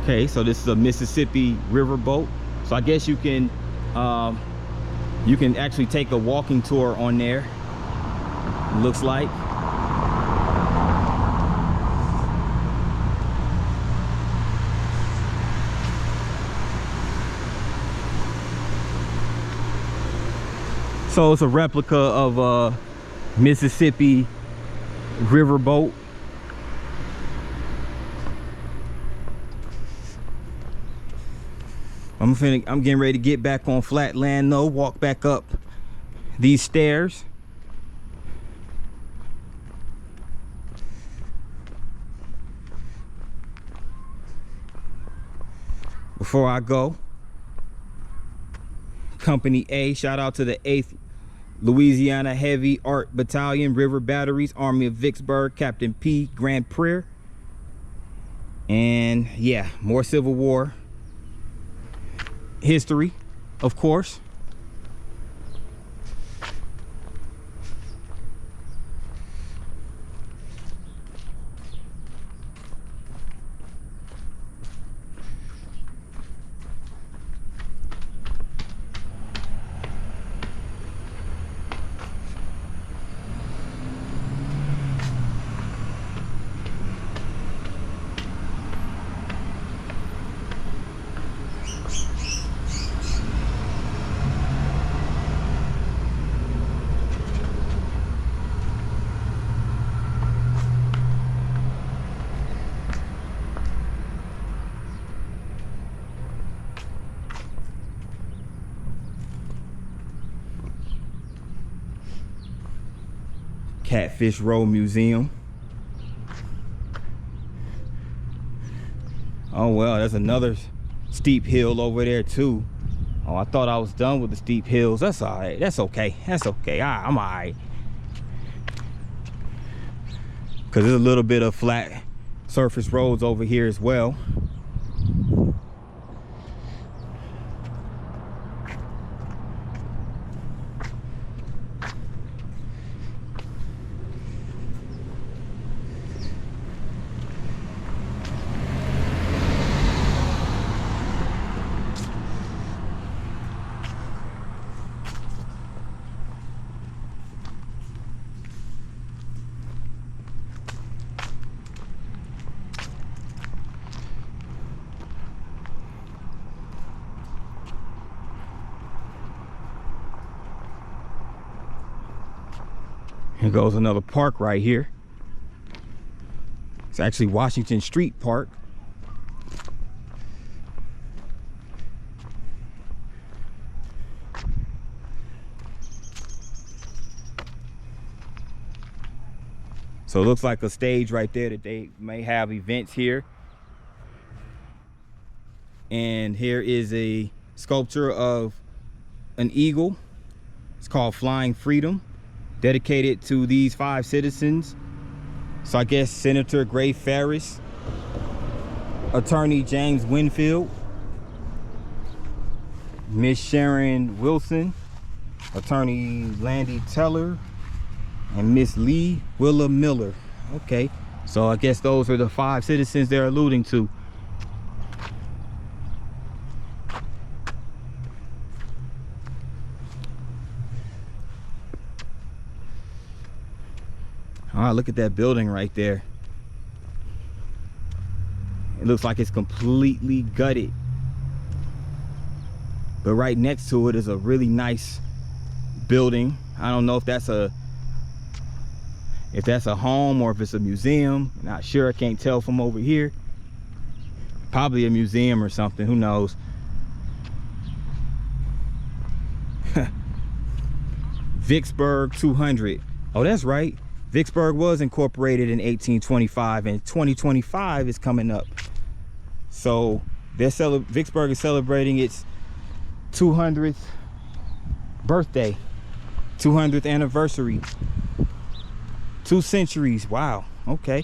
Okay, so this is a Mississippi riverboat. So I guess you can actually take a walking tour on there. It looks like. So it's a replica of a Mississippi riverboat. I'm getting ready to get back on flat land though, walk back up these stairs. Before I go, Company A, shout out to the 8th Louisiana Heavy Art Battalion, River Batteries, Army of Vicksburg, Captain P, Grand Prairie. And yeah, more Civil War history, of course. Catfish Row Museum. Oh well, there's another steep hill over there too. Oh, I thought I was done with the steep hills. That's all right. That's okay. That's okay. I'm all right. Because there's a little bit of flat surface roads over here as well. Here goes another park right here. It's actually Washington Street Park. So it looks like a stage right there that they may have events here. And here is a sculpture of an eagle. It's called Flying Freedom, dedicated to these 5 citizens. So I guess Senator Gray Ferris, Attorney James Winfield, Miss Sharon Wilson, Attorney Landy Teller, and Miss Lee Willa Miller. Okay, so I guess those are the 5 citizens they're alluding to. All right, look at that building right there. It looks like it's completely gutted. But right next to it is a really nice building. I don't know if that's a home or if it's a museum. Not sure, I can't tell from over here. Probably a museum or something, who knows. Vicksburg 200. Oh, that's right. Vicksburg was incorporated in 1825, and 2025 is coming up. So Vicksburg is celebrating its 200th birthday, 200th anniversary. 2 centuries. Wow. Okay.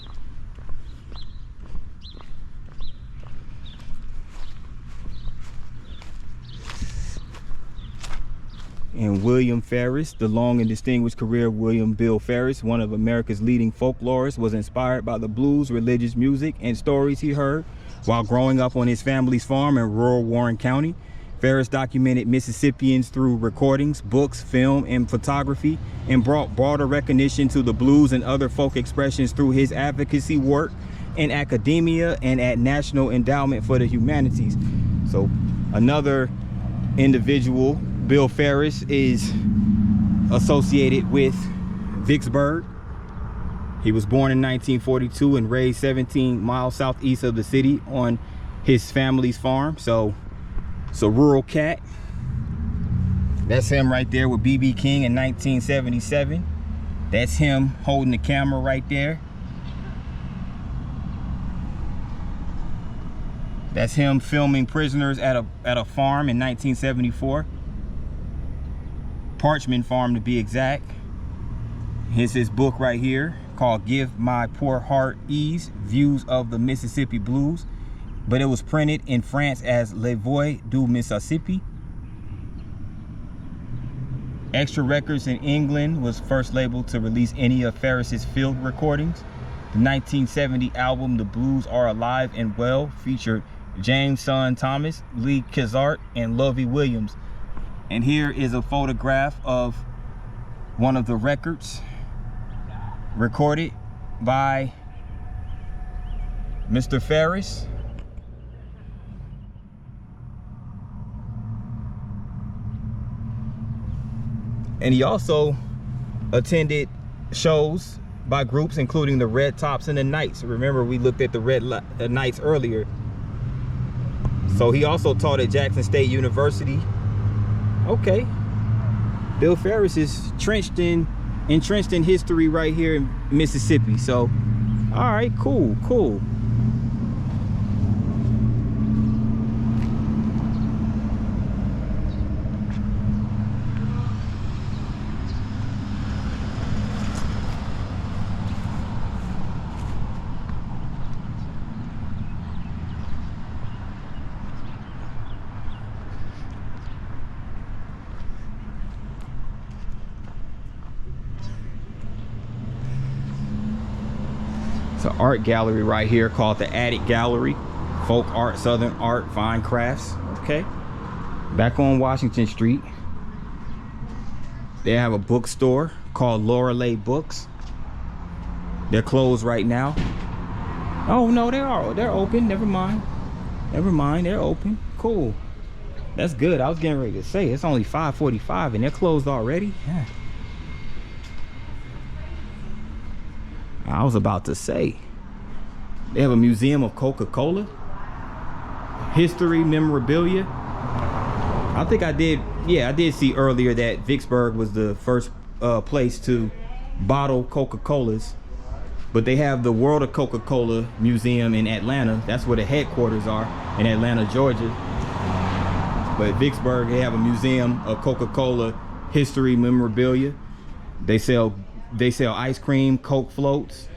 And William Ferris, the long and distinguished career of William Bill Ferris, one of America's leading folklorists, was inspired by the blues, religious music, and stories he heard while growing up on his family's farm in rural Warren County. Ferris documented Mississippians through recordings, books, film, and photography, and brought broader recognition to the blues and other folk expressions through his advocacy work in academia and at National Endowment for the Humanities. So another individual, Bill Ferris, is associated with Vicksburg. He was born in 1942 and raised 17 miles southeast of the city on his family's farm. So it's a rural cat. That's him right there with B.B. King in 1977. That's him holding the camera right there. That's him filming prisoners at a farm in 1974. Parchment Farm to be exact. Here's his book right here called Give My Poor Heart Ease, Views of the Mississippi Blues. But it was printed in France as Le Voix du Mississippi. Extra Records in England was first labeled to release any of Ferris's field recordings. The 1970 album The Blues Are Alive and Well featured James Son Thomas, Lee Kizart, and Lovey Williams. And here is a photograph of one of the records recorded by Mr. Ferris. And he also attended shows by groups including the Red Tops and the Knights. Remember, we looked at the Knights earlier. So he also taught at Jackson State University. Okay. Bill Ferris is trenched in entrenched in history right here in Mississippi. So, all right, cool, cool. It's an art gallery right here called the Attic Gallery. Folk art, southern art, fine crafts. Okay. Back on Washington Street, they have a bookstore called Lorelei Books. They're closed right now. Oh no, they're open. Never mind. Never mind, they're open. Cool. That's good. I was getting ready to say it's only 5:45 and they're closed already. Yeah. I was about to say, they have a museum of Coca-Cola, history, memorabilia. I think I did see earlier that Vicksburg was the first place to bottle Coca-Colas, but they have the World of Coca-Cola Museum in Atlanta. That's where the headquarters are, in Atlanta, Georgia. But Vicksburg, they have a museum of Coca-Cola history, memorabilia. They sell ice cream, Coke floats,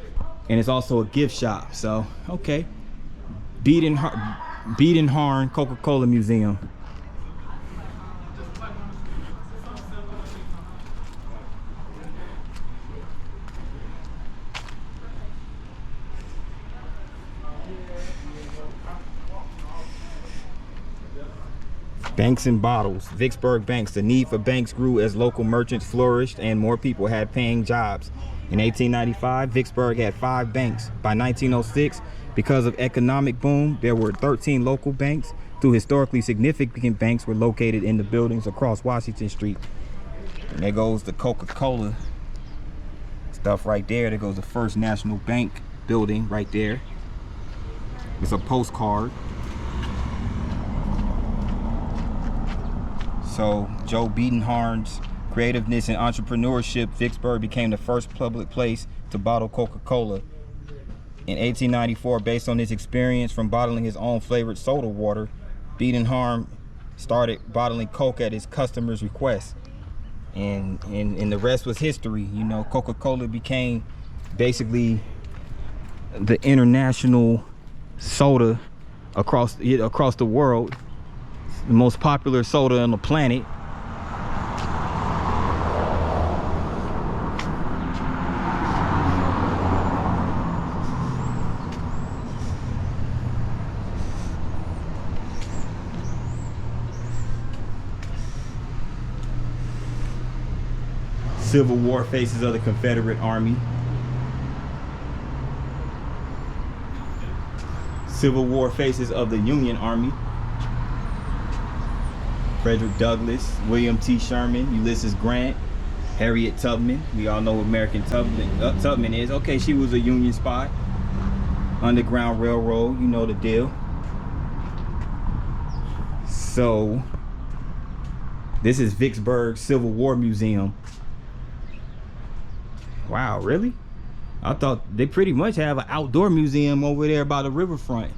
and it's also a gift shop. So, okay. Beat and Harn Coca-Cola Museum. Banks and bottles. Vicksburg banks. The need for banks grew as local merchants flourished and more people had paying jobs. In 1895, Vicksburg had 5 banks. By 1906, because of economic boom, there were 13 local banks. 2 historically significant banks were located in the buildings across Washington Street. And there goes the Coca-Cola stuff right there. There goes the First National Bank building right there. It's a postcard. So Joe Beatonharn's creativeness and entrepreneurship, Vicksburg became the first public place to bottle Coca-Cola. In 1894, based on his experience from bottling his own flavored soda water, Beatonharn started bottling Coke at his customers' request. And the rest was history. You know, Coca-Cola became basically the international soda across the world. The most popular soda on the planet. Civil War faces of the Confederate Army. Civil War faces of the Union Army. Frederick Douglass, William T. Sherman, Ulysses Grant, Harriet Tubman. We all know who American Tubman is. Okay, she was a Union spy. Underground Railroad, you know the deal. So, this is Vicksburg Civil War Museum. Wow, really? I thought they pretty much have an outdoor museum over there by the riverfront.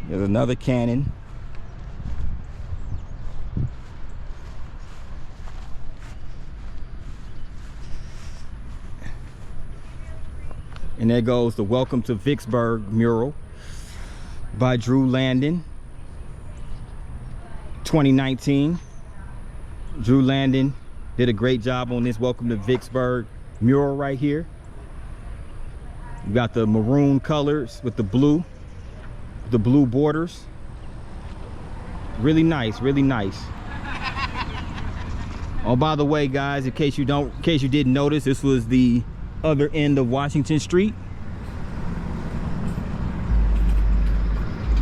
There's another cannon. And there goes the Welcome to Vicksburg mural by Drew Landon. 2019. Drew Landon did a great job on this Welcome to Vicksburg mural right here. You got the maroon colors with the blue borders. Really nice, really nice. Oh, by the way, guys, in case you didn't notice, this was the other end of Washington Street.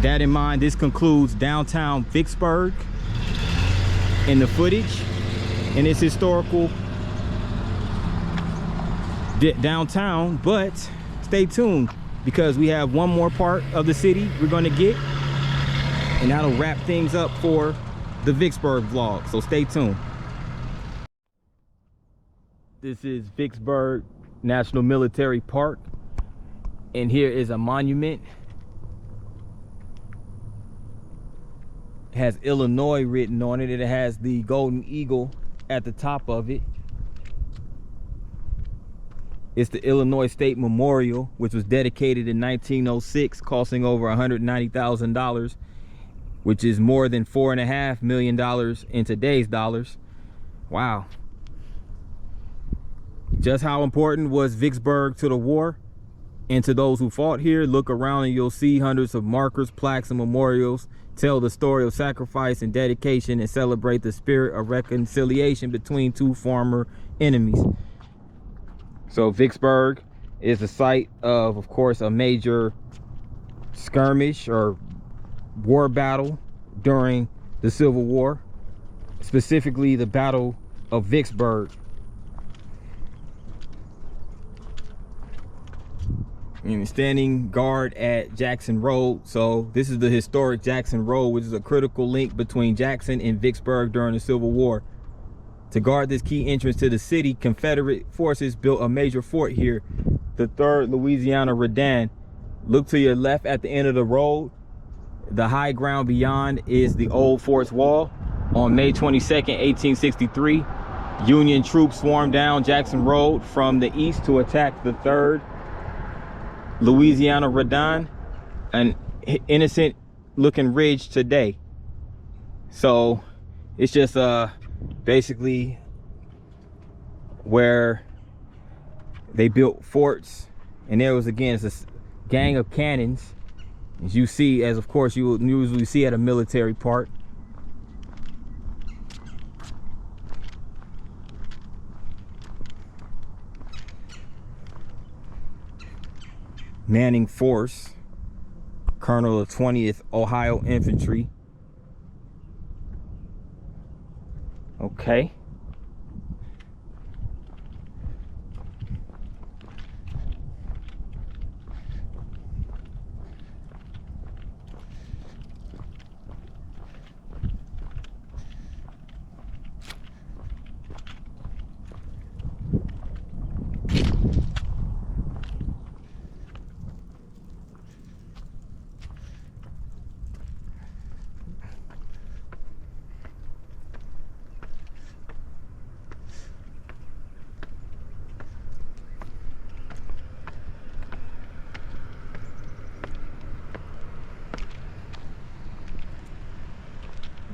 that in mind, this concludes downtown Vicksburg in the footage in its historical downtown. But stay tuned, because we have one more part of the city we're going to get, and that'll wrap things up for the Vicksburg vlog, so stay tuned. This is Vicksburg National Military Park, and here is a monument. It has Illinois written on it. It has the golden eagle at the top of it. It's the Illinois State Memorial, which was dedicated in 1906, costing over $190,000, which is more than $4.5 million in today's dollars. Wow. Just how important was Vicksburg to the war and to those who fought here? Look around and you'll see hundreds of markers, plaques, and memorials tell the story of sacrifice and dedication and celebrate the spirit of reconciliation between two former enemies. So Vicksburg is the site of course, a major skirmish or war battle during the Civil War, specifically the Battle of Vicksburg. And standing guard at Jackson Road. So this is the historic Jackson Road, which is a critical link between Jackson and Vicksburg during the Civil War. To guard this key entrance to the city, Confederate forces built a major fort here, the 3rd Louisiana Redan. Look to your left at the end of the road. The high ground beyond is the old fort's wall. On May 22nd, 1863, Union troops swarmed down Jackson Road from the east to attack the 3rd Louisiana Redan, an innocent looking ridge today. So it's just basically where they built forts, and there was again a gang of cannons, as you see, as of course you would usually see at a military park. Manning Force, Colonel of 20th Ohio Infantry. Okay.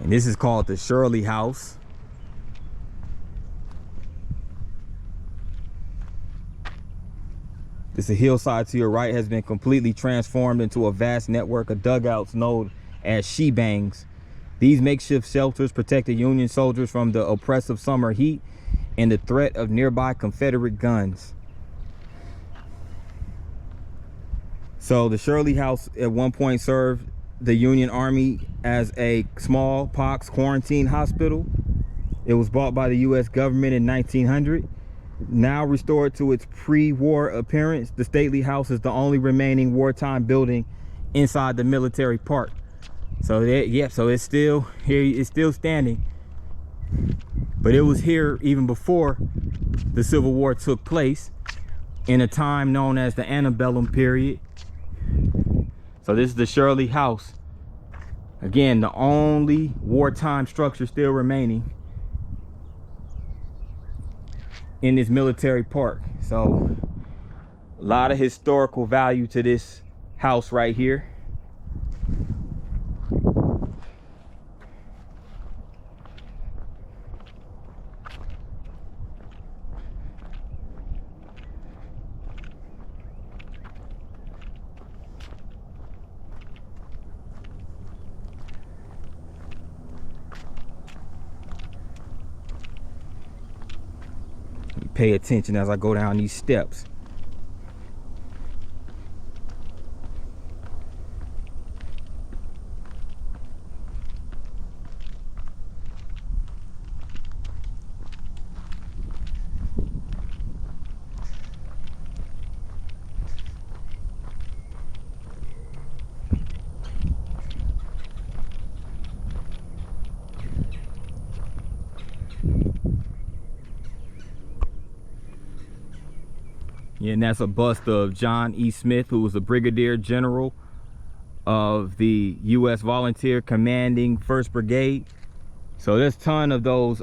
And this is called the Shirley House. This hillside to your right has been completely transformed into a vast network of dugouts known as shebangs. These makeshift shelters protected Union soldiers from the oppressive summer heat and the threat of nearby Confederate guns. So the Shirley House at one point served the Union Army as a smallpox quarantine hospital. It was bought by the U.S. government in 1900. Now restored to its pre-war appearance, the stately house is the only remaining wartime building inside the military park. So so it's still here, it's still standing. But it was here even before the Civil War took place, in a time known as the antebellum period. So this is the Shirley House. Again, the only wartime structure still remaining in this military park. So a lot of historical value to this house right here. Pay attention as I go down these steps. Yeah, and that's a bust of John E. Smith, who was a brigadier general of the U.S. Volunteer Commanding 1st Brigade. So there's a ton of those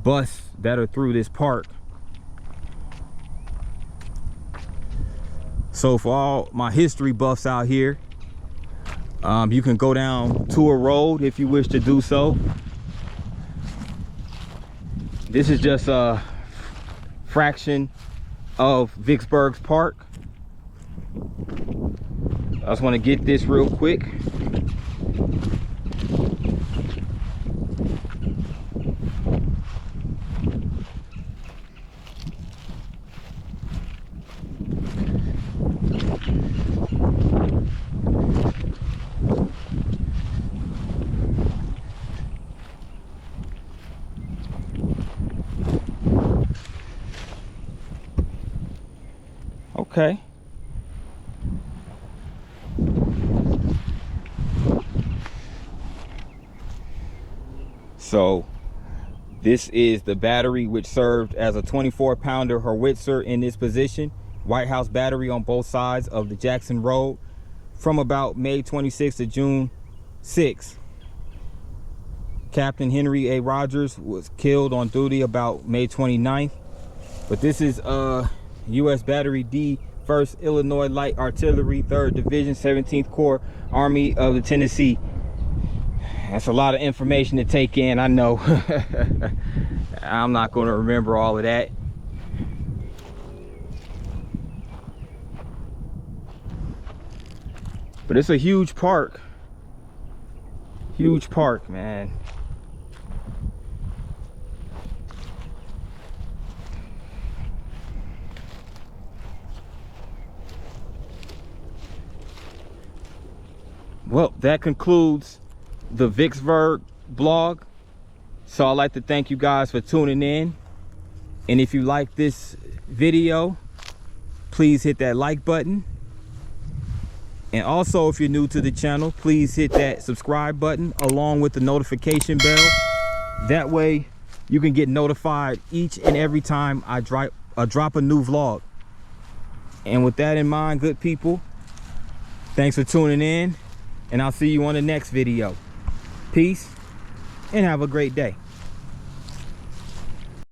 busts that are through this park. So for all my history buffs out here, you can go down Tour Road if you wish to do so. This is just a fraction of Vicksburg's park. I just want to get this real quick. Okay. So this is the battery which served as a 24-pounder howitzer in this position. White House battery on both sides of the Jackson Road from about May 26th to June 6th. Captain Henry A. Rogers was killed on duty about May 29th. But this is U.S. Battery D, 1st Illinois Light Artillery, 3rd Division, 17th Corps, Army of the Tennessee. That's a lot of information to take in, I know. I'm not going to remember all of that. But it's a huge park. Huge park, man. Well, that concludes the Vicksburg blog. So I'd like to thank you guys for tuning in. And if you like this video, please hit that like button. And also, if you're new to the channel, please hit that subscribe button along with the notification bell. That way you can get notified each and every time I drop a new vlog. And with that in mind, good people, thanks for tuning in. And I'll see you on the next video. Peace and have a great day.